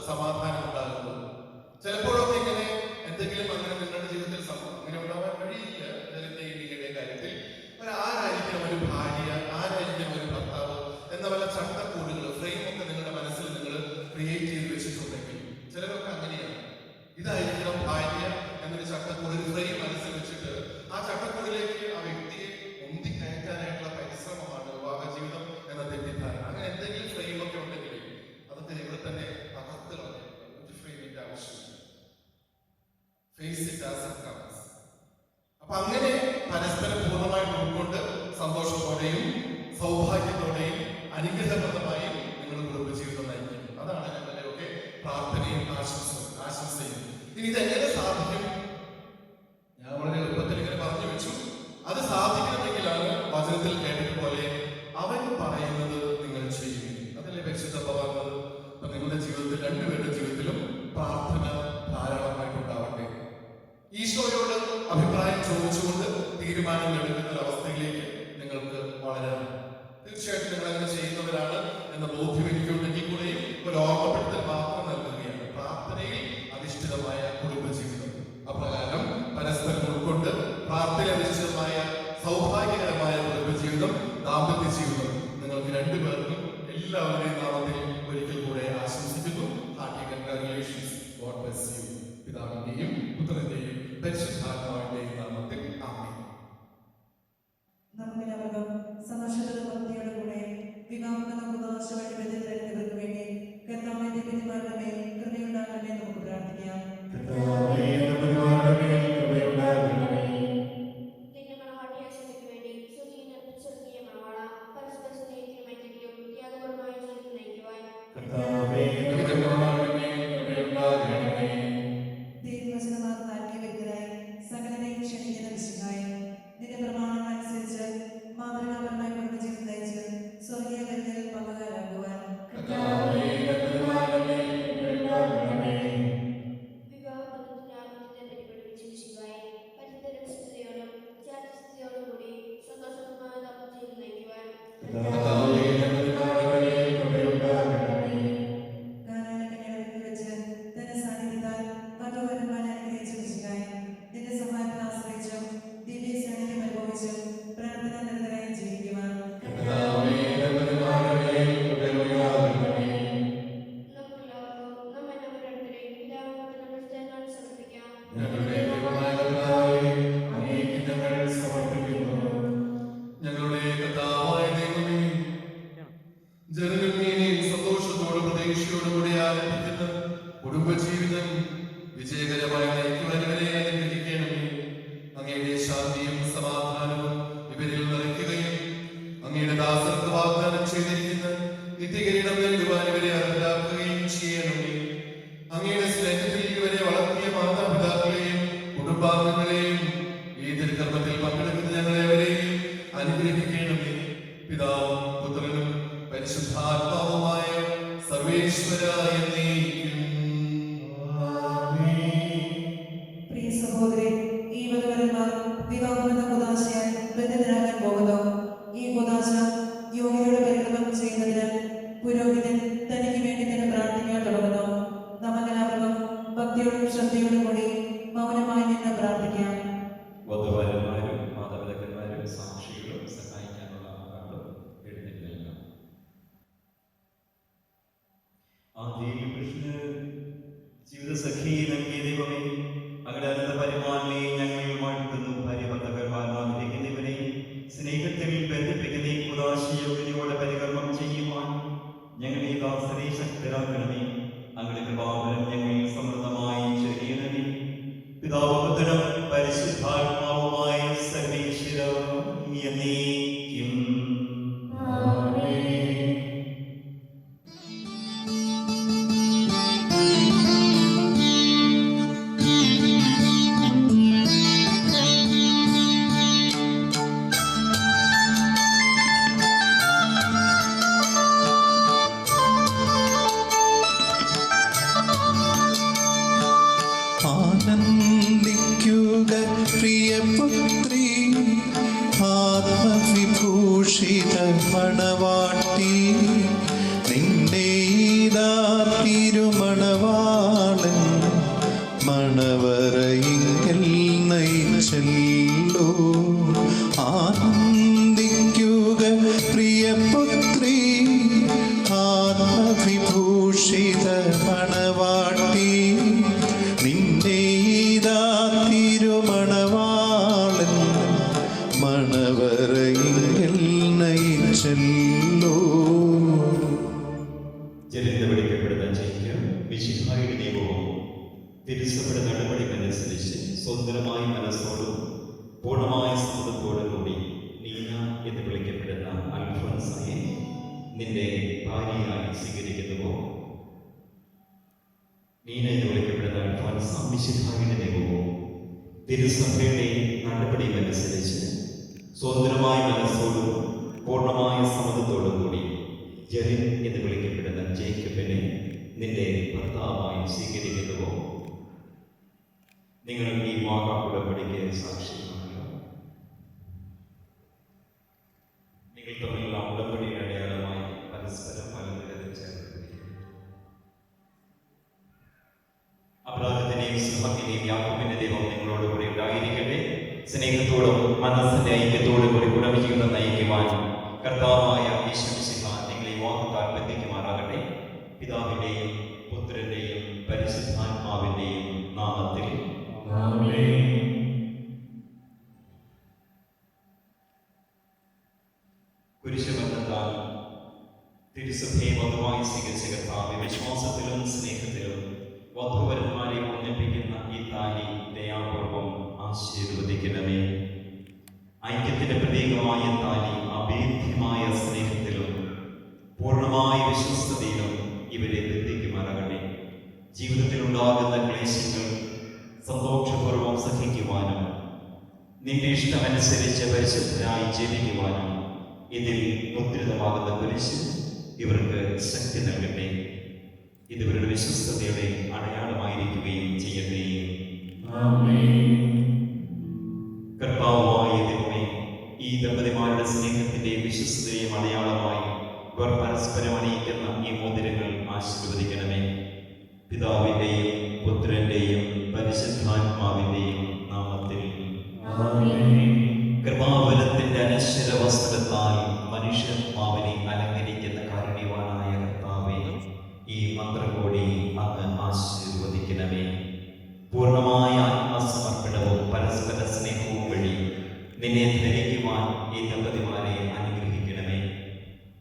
സമാധാനം ഉണ്ടാകുന്നത്. ചിലപ്പോഴൊക്കെ ഇങ്ങനെ എന്തെങ്കിലും അങ്ങനെ നിങ്ങളുടെ ജീവിതത്തിൽ അങ്ങനെ ഉണ്ടാവാൻ കഴിയില്ല. ഇതിന്റെ കാര്യത്തിൽ ആരായിരിക്കണം ഒരു ഭാര്യ, ആരായിരിക്കണം ഒരു ഭർത്താവ് എന്ന വല്ല ചട്ടക്കൂടുകൾ, ഫ്രെയിം ഒക്കെ നിങ്ങളുടെ മനസ്സിൽ നിങ്ങൾ ക്രിയേറ്റ് ചെയ്ത് വെച്ചിട്ടുണ്ടെങ്കിൽ, ചിലരൊക്കെ അങ്ങനെയാണ്, ഇതായിരിക്കണം ഭാര്യ എന്നൊരു ചട്ടക്കൂട്, ഒരു ഫ്രെയിം മനസ്സിൽ വെച്ചിട്ട് ആ ചട്ടക്കൂടിലേക്ക് ആ വ്യക്തിയെ ഉന്തി കയറ്റാനായിട്ടുള്ള പരിശ്രമമാണ് വിവാഹ ജീവിതം എന്ന തെറ്റിദ്ധാരണ. അങ്ങനെ എന്തെങ്കിലും ഫ്രെയിം ഒക്കെ ഉണ്ടെങ്കിൽ അതൊക്കെ ഇവിടെ തന്നെ തകർത്ത് കളയും. ഒരു ഫ്രെയിമിന്റെ ആവശ്യമില്ല. Face it as it comes. അപ്പൊ അങ്ങനെ പരസ്പരം പൂർണ്ണമായിട്ട് ഉൾക്കൊണ്ട് സന്തോഷത്തോടെയും സൗഭാഗ്യത്തോടെയും അനുഗ്രഹപ്രദമായും നിങ്ങൾ കുടുംബജീവിതം നയിക്കും. അതാണ് ഞങ്ങളുടെയൊക്കെ പ്രാർത്ഥനയും ആശംസയും. ഇനി ഇതെങ്ങനെ സാധിക്കും? ഞാൻ വളരെ എളുപ്പത്തിൽ ഇങ്ങനെ പറഞ്ഞു വെച്ചു. അത് സാധിക്കണമെങ്കിലാണ് വചനത്തിൽ കേട്ടതുപോലെ അവൻ പറയുന്നത് നിങ്ങൾ ചെയ്യും. അതല്ലേ പരിശുദ്ധ പറഞ്ഞത്? അപ്പൊ നിങ്ങളുടെ ജീവിതത്തിൽ, രണ്ടുപേരുടെ ജീവിതത്തിലും പ്രാർത്ഥന ധാരാളമായിട്ടുണ്ടാവട്ടെ. ഈശോയോട് അഭിപ്രായം ചോദിച്ചുകൊണ്ട് തീരുമാനങ്ങൾ എടുക്കുന്ന ഒരവസ്ഥയിലേക്ക് നിങ്ങൾക്ക് വളരാം. തീർച്ചയായിട്ടും നിങ്ങൾ അങ്ങനെ ചെയ്യുന്നവരാണ് എന്ന ബോധ്യം എനിക്കുണ്ടെങ്കിൽ കൂടെയും ഒരു ഓർമ്മപ്പെടുത്തൽ മാത്രം നൽകുകയാണ്. പ്രാർത്ഥനയിൽ അധിഷ്ഠിതമായ കുടുംബജീവിതം, അപ്രകാരം പരസ്പരം ഉൾക്കൊണ്ട് പ്രാർത്ഥന അധിഷ്ഠിതമായ സൗഭാഗ്യകരമായ കുടുംബജീവിതം, ദാമ്പത്യ ജീവിതം നിങ്ങൾക്ക് രണ്ടുപേർക്കും എല്ലാവരുടെയും നാമത്തിൽ ഒരിക്കൽ കൂടെ ആശംസിക്കുന്നു. Hearty congratulations. God bless you. പിതാവിന്റെയും പുത്രന്റെയും പരിശുദ്ധാത്മാവിന്റെയും നാമത്തിൽ ആമേൻ. നമുക്കെല്ലാവർക്കും സന്തോഷത്തോടും ഭക്തിയോടും കൂടെ വിവാഹമെന്ന പുതുവർഷമായിട്ട് ബന്ധത്തിലേക്ക് വേണ്ടി കർത്താവിന്റെ പിതാവിന്റെ മേൽ കൃപയുണ്ടാകണമേ നമുക്ക് പ്രാർത്ഥിക്കാം. സകലരെയും ക്ഷണിക്കുന്ന വിശുദ്ധായി നിന്റെ പ്രമാണങ്ങൾ അനുസരിച്ച് മാതൃകാപരമായി കുടുംബജീവിതം നയിച്ച് സ്വർഗീയ കരുതലിൽ പങ്കുകാരാകുവാൻ വെച്ച് തന്റെ സാന്നിധ്യത്താൽ വധുവരന്മാർ അനുഗ്രഹിച്ച വിശുദ്ധായി നിന്റെ സഹായത്തിൽ ആശ്രയിച്ചും ദിവ്യ സാന്നിധ്യം അനുഭവിച്ചും പ്രാർത്ഥന നിരന്തരായി ജീവിക്കുവാൻ ഞങ്ങളുടെ കർത്താവായ ദൈവമേ, ജനനമേനെയും സന്തോഷത്തോടും പ്രതീക്ഷയോടും കൂടി ആരംഭിക്കുന്ന കുടുംബജീവിതം വിജയകരമായി നയിക്കുവാൻ ഇവരെ അനുഗ്രഹിക്കണമേ. അങ്ങയുടെ ശാന്തിയും സമാധാനവും ഇവരിൽ നിറയ്ക്കുകയും അങ്ങയുടെ ദാസർക്ക് വാഗ്ദാനം ചെയ്തിരിക്കുന്ന നിത്യകിരീടം നൽകുവാൻ ഇവരെ അർഹരാക്കുകയും ചെയ്യണമേ. അങ്ങയുടെ സ്നേഹത്തിൽ ഇവരെ വളർത്തിയ മാതാപിതാക്കളെയും കുടുംബാംഗങ്ങളെയും ഈ തിരുക്കർമ്മത്തിൽ പങ്കെടുക്കുന്ന ഞങ്ങളെവരെയും അനുഗ്രഹിക്കണമേ. പിതാവും പുത്രനും പരിശുദ്ധാത്മാവുമായ സർവേശ്വര എന്നേക്കും. പ്രിയ സഹോദരൻ, ഈ വധുവരന്മാർ വിവാഹമെന്ന കുദാശയാൽ ബന്ധിതരാകാൻ പോകുന്നു. ഈ കുദാശ യോഗ്യതയുടെ പരിക്രമം ചെയ്യുന്നതിന് പുരോഹിതൻ തനിക്ക് വേണ്ടി തന്നെ പ്രാർത്ഥിക്കാൻ തുടങ്ങുന്നു. നമുക്കെല്ലാവർക്കും ഭക്തിയോടും ശ്രദ്ധയോടും കൂടി മൗനമായി നിന്ന് പ്രാർത്ഥിക്കാം. വധുവരന്മാരും മാതാപിതാക്കന്മാരും സാക്ഷികളും സഹായിക്കാനുള്ള ആളും എഴുന്നേൽക്കുക. ജീവിതസഖി നൽകിയ ദൈവമേ, അങ്ങയുടെ അനന്ത പരിപാലനെ ഞങ്ങൾ വാഴ്ത്തുന്നു. ഭാര്യഭർത്തകന്മാരാഗ്രഹിക്കുന്നവരെയും സ്നേഹത്തിൽ ബന്ധിപ്പിക്കുന്ന ഈ കുദാശയോഗ്യതയോടെ പരികർമ്മം ചെയ്യുവാൻ ഞങ്ങളെ ദാസരെ ശക്തരാക്കണമേ. അങ്ങയുടെ കൃപാവരം ഞങ്ങൾ സമൃദ്ധമായി ചൊരിയണമേ. പിതാവ് പുത്രനും പരിശുദ്ധാത്മാവുമായ സർവേശ്വര എന്നേക്കും. ആനന്ദിക്കുക പ്രിയപുത്രി, ആത്മവിഭൂഷിത മണവാട്ടി, നിന്റെ ഇതാ തിരുമണവാളൻ നയിച്ചല്ലോ. ആനന്ദിക്കുക പ്രിയപുത്രി, ആത്മവിഭൂഷിത മണവാട്ടി, നിന്റെ ഇതാ തിരുമണവാളൻ മണവറയിൽ നയിച്ചല്ലോ. ജനത വിളിക്കപ്പെടുന്ന ജയിക്ക് മിശിഹായുടെ നിയമവും തിരുസഭയുടെ നടപടിക്കനുസരിച്ച് സ്വതന്ത്രമായ മനസ്സോടും പൂർണ്ണമായ സമ്മതത്തോടും കൂടി നീന എന്ന് വിളിക്കപ്പെടുന്ന അൽഫോൻസായെ നിന്റെ ഭാര്യയായി സ്വീകരിക്കുന്നുവോ? നീന എന്ന് വിളിക്കപ്പെടുന്ന അൽഫോൻസ മിശിഹായുടെ നിയമവും തിരുസഭയുടെ നടപടിക്കനുസരിച്ച് സ്വതന്ത്രമായ മനസ്സോടും പൂർണ്ണമായ സമ്മതത്തോടും കൂടി ജെറിൻ എന്ന് വിളിക്കപ്പെടുന്ന ജേക്കബിനെ നിന്റെ ഭർത്താവായി സ്വീകരിക്കുന്നുവോ? നിങ്ങൾ ഈ വിവാഹ ഉടമ്പടിക്ക് സാക്ഷിയാണല്ലോ. നിങ്ങൾ തമ്മിലുള്ള ഉടമ്പടിയുടെ അടയാളമായി പരസ്പരം പലതരത്തിൽ ചേർന്നിരിക്കുന്നു. അബ്രാഹത്തിന്റെയും സിംഹത്തിന്റെയും യാക്കോബിന്റെ ദൈവം നിങ്ങളോട് കൂടി ഉണ്ടായിരിക്കട്ടെ. സ്നേഹത്തോടും മനസ്സിന്റെ ഐക്യത്തോടും കൂടി കുടുംബജീവിതം നയിക്കുവാൻ കർത്താവായ ഈശ്വരസിംഹ നിങ്ങളെ വിവാഹത്താൽ ബന്ധിക്കുമാറാകട്ടെ. പിതാവിന്റെയും പുത്രന്റെയും പരിശുദ്ധാത്മാവിന്റെയും നാമത്തിൽ കുരിശുബന്ധത്താൽ തിരുസഭയെ വധുവായി സ്വീകരിച്ച കർത്താവെ, വിശ്വാസത്തിലും സ്നേഹത്തിലും വധുവരന്മാരെ ഒന്നിപ്പിക്കുന്ന ഈ താലി ദയാപൂർവം ആശീർവദിക്കണമേ. ഐക്യത്തിന്റെ പ്രതീകമായ താലി അഭേദ്യമായ സ്നേഹത്തിലും പൂർണ്ണമായ വിശ്വസ്തതയിലും ഇവരെ ബന്ധിക്കുമാറാകട്ടെ. ജീവിതത്തിൽ ഉണ്ടാകുന്ന ക്ലേശങ്ങൾ സന്തോഷപൂർവ്വം സഹിക്കുവാനും നിന്റെ ഇഷ്ടമനുസരിച്ച് പരിശുദ്ധരായി ജീവിക്കുവാനും ഇതിൽ മുദ്രിതമാകുന്ന കുരിശ് ഇവർക്ക് ശക്തി നൽകട്ടെ. ഇത് ഇവരുടെ വിശ്വസ്തതയുടെ അടയാളമായിരിക്കുകയും ചെയ്യട്ടെ. കർത്താവായ ദൈവമേ, ഈ ദമ്പതിമാരുടെ സ്നേഹത്തിന്റെയും വിശ്വസ്തതയും അടയാളമായി ഇവർ പരസ്പരം അണിയിക്കുന്ന ഈ മോതിരങ്ങൾ ആശീർവദിക്കണമേ. പിതാവിന്റെയും പുത്രന്റെയും പരിശുദ്ധാത്മാവിന്റെയും നാമത്തിൽ കൃപാവരത്തിന്റെ അനശ്വര വസ്ത്രത്താൽ മനുഷ്യാത്മാവിനെ അലങ്കരിക്കുന്ന കാരുണ്യവാനായ കർത്താവേ, ഈ മന്ത്രകോടി അങ്ങ് ആശീർവദിക്കണമേ. പൂർണ്ണമായ ആത്മസമർപ്പണവും പരസ്പര സ്നേഹവും വഴി നിന്നെ ധരിക്കുവാൻ ഈ ദമ്പതിമാരെ അനുഗ്രഹിക്കണമേ.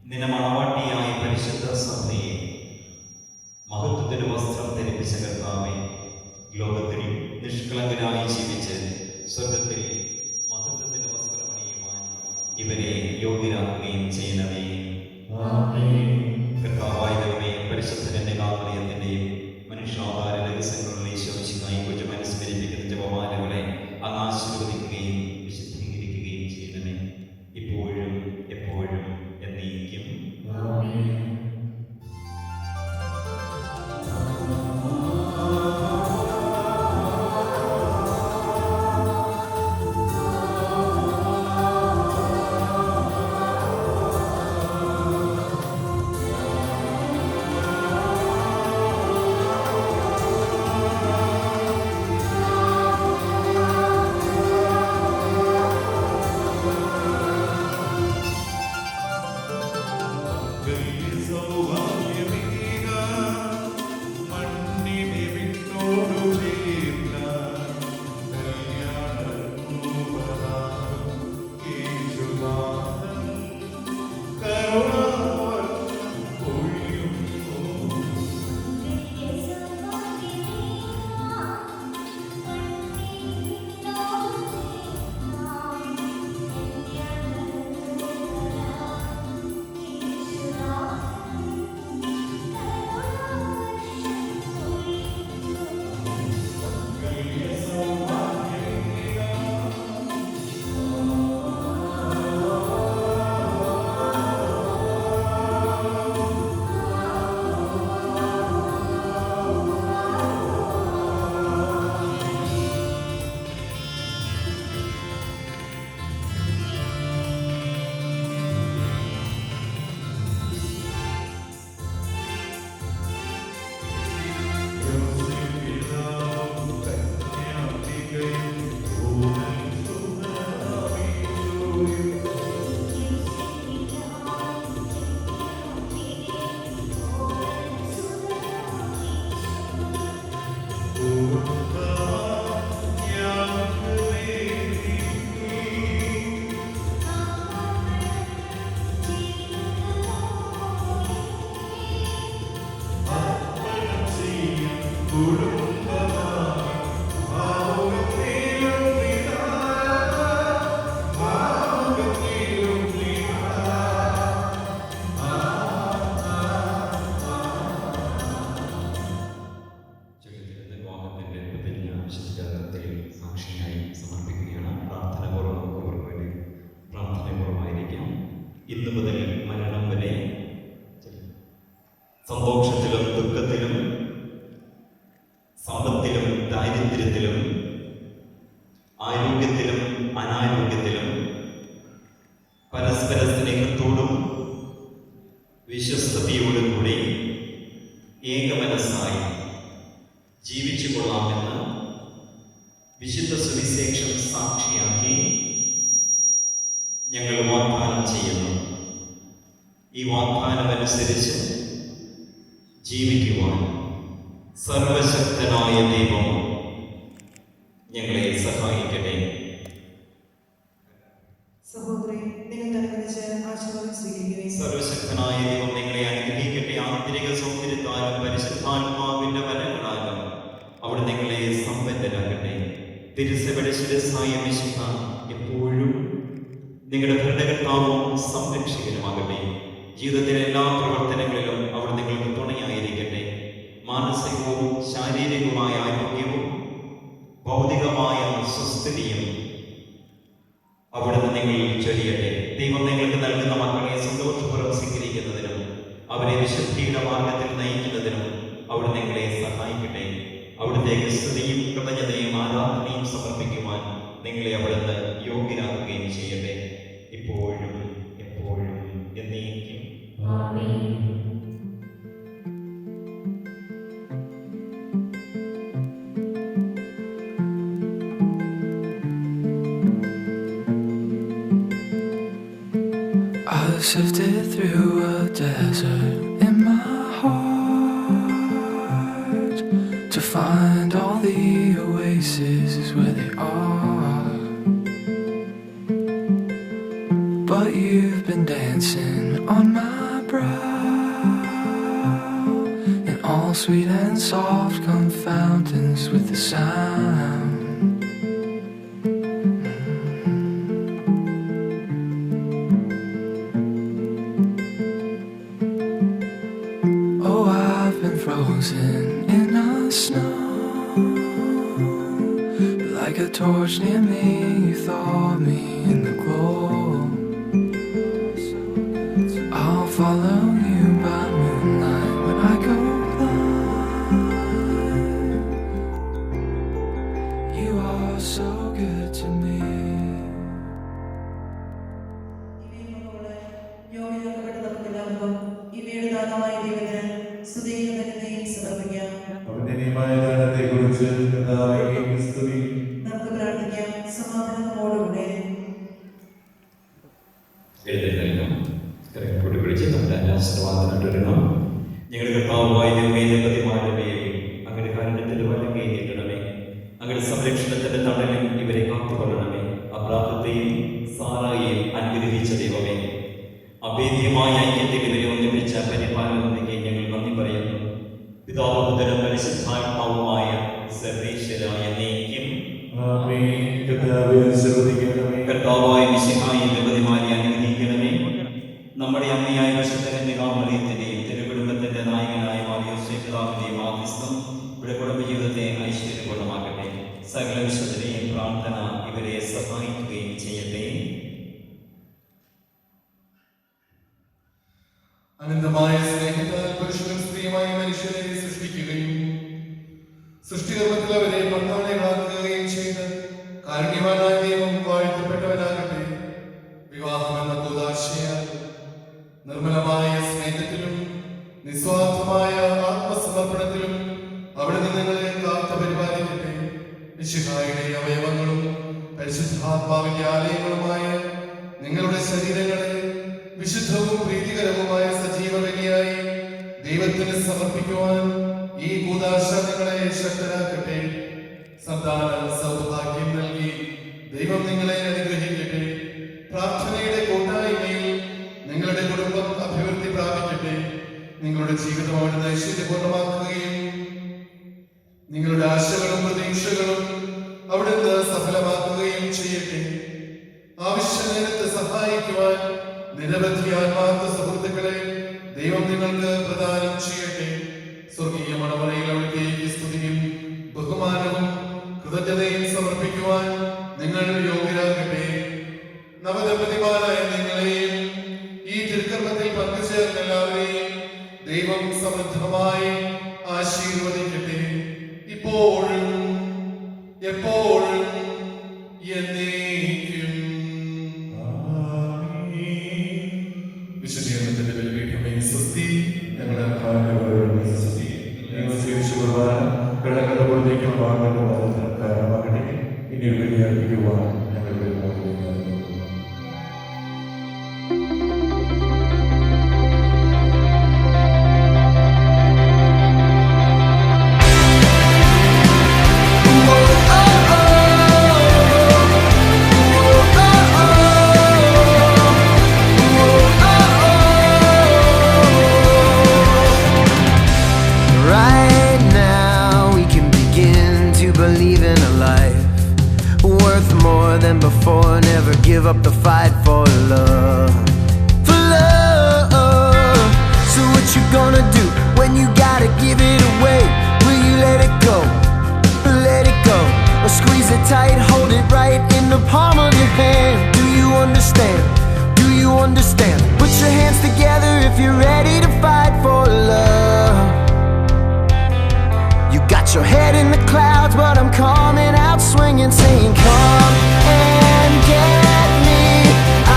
നിന്നെ മണവാട്ടിയായ പരിശുദ്ധ സഭയെ മഹത്വത്തിന്റെ വസ്ത്രം ധരിപ്പിച്ച കർത്താവേ, ലോകത്തിൽ നിഷ്കളങ്കരായി ജീവിച്ച് സ്വർഗത്തിൽ മഹത്വത്തിന്റെ വസ്ത്രം അണിയുവാൻ ഇവരെ യോഗ്യരാക്കുകയും ചെയ്യണമേ. കർത്താവായ ദൈവമേ, പരിശുദ്ധന്റെ കാവലയത്തിന്റെയും മനുഷ്യാവതാര രഹസ്യങ്ങളുടെ ഈശോമിശിഹായെ കുറിച്ച് അനുസ്മരിപ്പിക്കുന്ന ജപമാലകളെ അങ്ങ് ആശീർവദിക്കുകയും വിശുദ്ധീകരിക്കുകയും ചെയ്യണമേ, ഇപ്പോഴും എപ്പോഴും എന്നേക്കും. ഇന്നു മുതൽ മരണം വരെ സന്തോഷത്തിലും ദുഃഖത്തിലും സമ്പത്തിലും ദാരിദ്ര്യത്തിലും ആരോഗ്യത്തിലും അനാരോഗ്യത്തിലും പരസ്പര സ്നേഹത്തോടും വിശ്വസ്തയോടും കൂടി ഏകമനസ്സായി ജീവിച്ചു കൊള്ളാമെന്ന് വിശുദ്ധ സുവിശേഷം സാക്ഷിയാക്കി ഞങ്ങൾ വാഗ്ദാനം ചെയ്യുന്നു. ഈ വാഗ്ദാനമനുസരിച്ച് ജീവിക്കുവാൻ സർവശക്തനായ ദൈവം ഞങ്ങളെ സഹായിക്കട്ടെ. സഹോദരി, നിങ്ങൾ തലകുനിച്ച് ആശീർവാദം സ്വീകരിക്കുകയും സർവശക്തനായ ദൈവം നിങ്ങളെ അനുഗ്രഹിക്കട്ടെ. ആന്തരിക സൗന്ദര്യത്താലും പരിശുദ്ധാത്മാവിന്റെ വരങ്ങളാലും അവിടെ നിങ്ങളെ സമ്പന്നരാക്കട്ടെ. തിരുസഭയുടെ ശിരസ്സായ മിശിഹ എപ്പോഴും നിങ്ങളുടെ ഭരണകർത്താവും സംരക്ഷകനുമാകട്ടെ. ജീവിതത്തിലെ എല്ലാ പ്രവർത്തനങ്ങളിലും അവർ നിങ്ങൾക്ക് തുണയായിരിക്കട്ടെ. മാനസികവും ശാരീരികവുമായ ആരോഗ്യവും ഭൗതികമായ സുസ്ഥിതിയും അവിടുന്ന് നിങ്ങളിൽ ചൊരിയട്ടെ. ദൈവം നിങ്ങൾക്ക് നൽകുന്ന മക്കളെ സന്തോഷപൂർവ്വം സ്വീകരിക്കുന്നതിനും അവരെ വിശുദ്ധിയുടെ മാർഗത്തിൽ നയിക്കുന്നതിനും അവിടെ നിങ്ങളെ സഹായിക്കട്ടെ. അവിടുത്തെ സ്തുതിയും കൃതജ്ഞതയും ആരാധനയും സമർപ്പിക്കുവാൻ നിങ്ങളെ അവിടുന്ന് യോഗ്യരാക്കുകയും ചെയ്യട്ടെ. ഇപ്പോഴും എപ്പോഴും എന്നേക്കും ആമേൻ. I sifted through a desert in my heart to find all the oases where they are. But you've been dancing on my brow, and all sweet and soft come fountains with the sound. Frozen in the snow, like a torch near me, you thaw me in the glow. I'll follow you by moonlight when I go blind. You are so good to me. അവന്റെ നിയമായതാനത്തെക്കുറിച്ച് കർത്താവേ സ്തുതി. നമുക്ക് പ്രാർത്ഥിക്കാം. സമാധാനത്തോടുകൂടെ കൂടി പിടിച്ച് നമ്മുടെ ആശീർവാദം ഞങ്ങളുടെ കർത്താവായ ദൈവമേ, പേരിൽ അങ്ങനെ കാരണത്തിന്റെ വലം കൈയിടണമേ. അങ്ങനെ സംരക്ഷണത്തിന്റെ തണലിൽ ഇവരെ കാത്തുകൊള്ളണമേ. അബ്രാഹത്തെയും സാറായെയും അനുഗ്രഹിച്ച ദൈവമേ, അഭേദ്യമായ ഐക്യത്തിൽ ഇവരെ ഒന്നിപ്പിച്ച പരിപാലനത്തിലേക്ക് ഞങ്ങൾ നന്ദി പറയുന്നു. പിതാവും പുത്രനും പരിശുദ്ധാത്മാവുമായ സർവേശ്വരായ എന്നേക്കും ആമേൻ. കർത്താവേ ശ്രദ്ധിക്കണമേ. കർത്താവായ മിശിഹായെ ദമ്പതിമാരെ അനുഗ്രഹിക്കണമേ. നമ്മുടെ അമ്മയായ വിശുദ്ധ കന്യകാമറിയത്തിന്റെയും തിരുകുടുംബത്തിന്റെ നായകനായ മാർയോസേഫ് പിതാവിന്റെയും മാധ്യസ്ഥം ഇവിടെ കുടുംബജീവിതത്തെ ഐശ്വര്യപൂർണ്ണമാക്കട്ടെ. സകല വിശുദ്ധരെയും പ്രാർത്ഥന ഇവരെ സഹായിക്കുകയും ചെയ്യട്ടെ. അനന്തമായ സ്നേഹത്താൽ പുരുഷനും സ്ത്രീയുമായി മനുഷ്യരെ സൃഷ്ടിക്കുകയും സൃഷ്ടികർമ്മത്തിൽ അവരെ പങ്കാളികളാക്കുകയും ചെയ്ത് കാരുണ്യവാനായ ദൈവം വാഴ്ത്തപ്പെട്ടവനാകട്ടെ. വിവാഹമെന്ന കൂദാശയാൽ നിർമ്മലമായ സ്നേഹത്തിലും നിസ്വാർത്ഥമായ ആത്മസമർപ്പണത്തിലും അവിടെ നിങ്ങളെ കാത്തു പരിപാലിക്കട്ടെ. മിശിഹായുടെ അവയവങ്ങളും പരിശുദ്ധാത്മാവിന്റെ ആലയങ്ങളുമായ നിങ്ങളുടെ ശരീരങ്ങളെ വിശുദ്ധവും പ്രീതികരവുമായ സജീവ ബലിയായി ദൈവത്തിന് സമർപ്പിക്കുവാൻ ഈ കൂദാശ നിങ്ങളെ ശക്തരാക്കട്ടെ. സന്താന സൗഭാഗ്യം നൽകി ദൈവം നിങ്ങളെ അനുഗ്രഹിക്കട്ടെ. പ്രാർത്ഥനയുടെ കൂട്ടായ്മയിൽ നിങ്ങളുടെ കുടുംബം അഭിവൃദ്ധി പ്രാപിക്കട്ടെ. നിങ്ങളുടെ ജീവിതം അവിടുന്ന് ഐശ്വര്യപൂർണ്ണമാക്കുകയും നിങ്ങളുടെ ആശകളും പ്രതീക്ഷകളും അവിടുന്ന് സഫലമാക്കുകയും ചെയ്യട്ടെ. ആവശ്യ നേരത്ത് സഹായിക്കുവാൻ നിരവധി ആത്മാർത്ഥ സുഹൃത്തുക്കളെ ദൈവം നിങ്ങൾക്ക് പ്രദാനം ചെയ്യട്ടെ. സ്വർഗീയ മണവറയിൽ അവിടുത്തേക്ക് സ്തുതിയും ബഹുമാനവും കൃതജ്ഞതയും സമർപ്പിക്കുവാൻ നിങ്ങൾ യോഗ്യരാകട്ടെ. നവദമ്പതിമാരായ നിങ്ങളെയും അനുഗ്രഹിക്കുവാൻ ഞങ്ങളുടെ മോചനം. Right now we can begin to believe in a life worth more than before. Never give up the fight for love. For love. So what you gonna do when you gotta give it away? Will you let it go? Let it go. Or squeeze it tight, hold it right in the palm of your hand. Do you understand? Do you understand? Put your hands together if you're ready to fight for love. You got your head in the clouds, but I'm coming out swinging, saying, come and get me.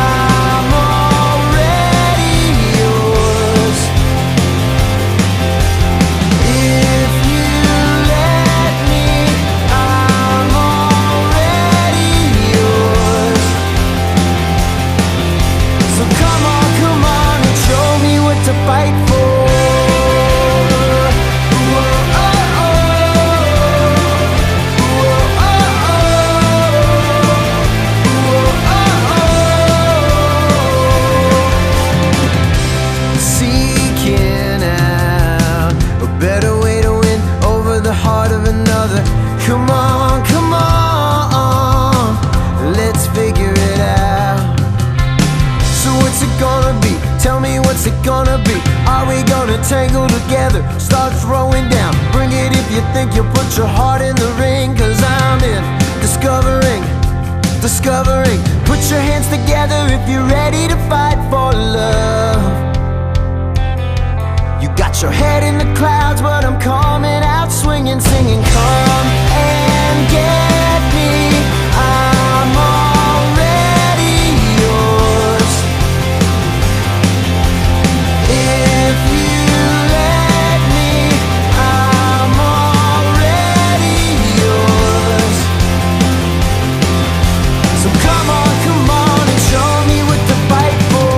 I'm already yours. If you let me, I'm already yours. So come on and show me what to fight for. Come on, let's figure it out. So what's it gonna be? Tell me what's it gonna be? Are we gonna tangle together? Start throwing down. Bring it if you think you'll put your heart in the ring. Cause I'm in discovering. Put your hands together if you're ready to fight for love. You got your head in the clouds, but I'm coming out swinging, singing, come and get me. I'm already yours. If you let me, I'm already yours. So come on and show me what to fight for.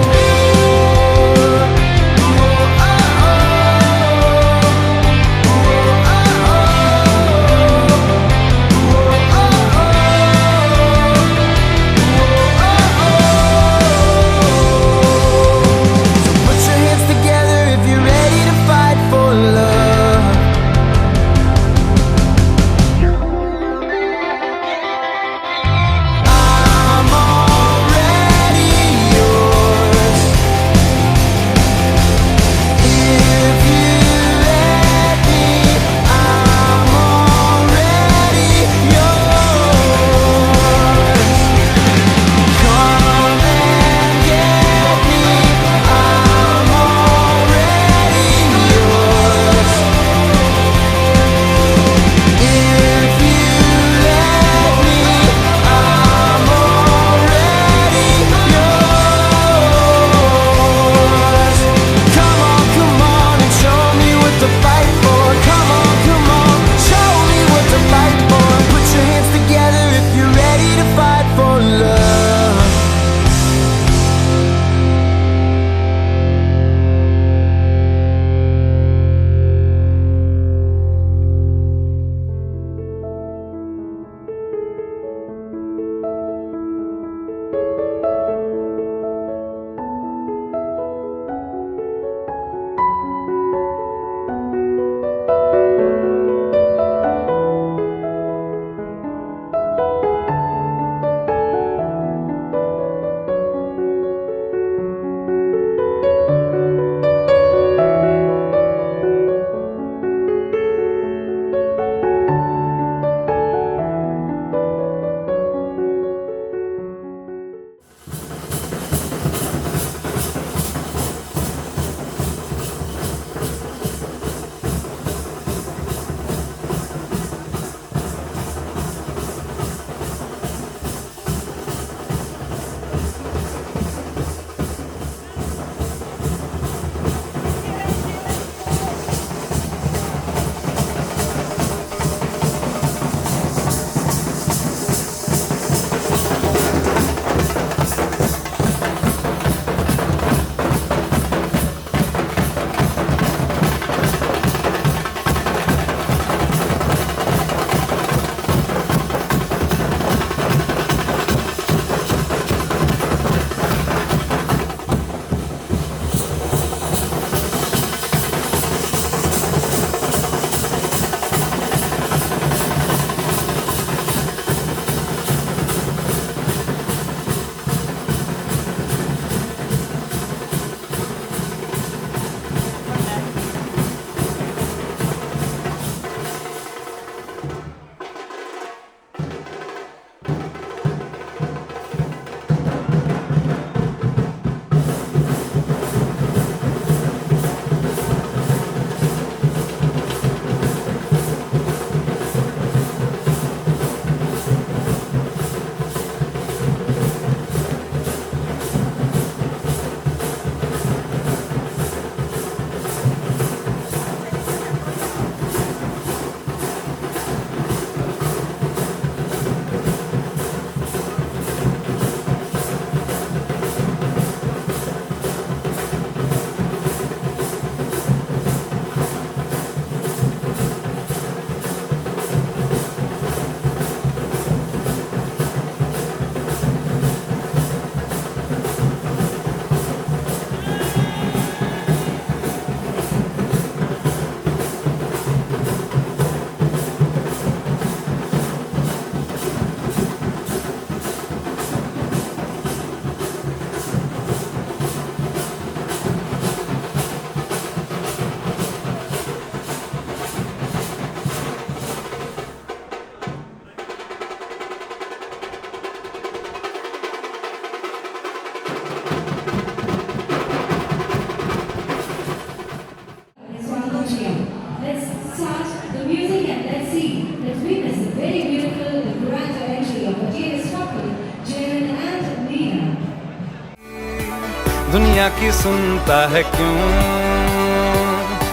दुनिया की सुनता है क्यों,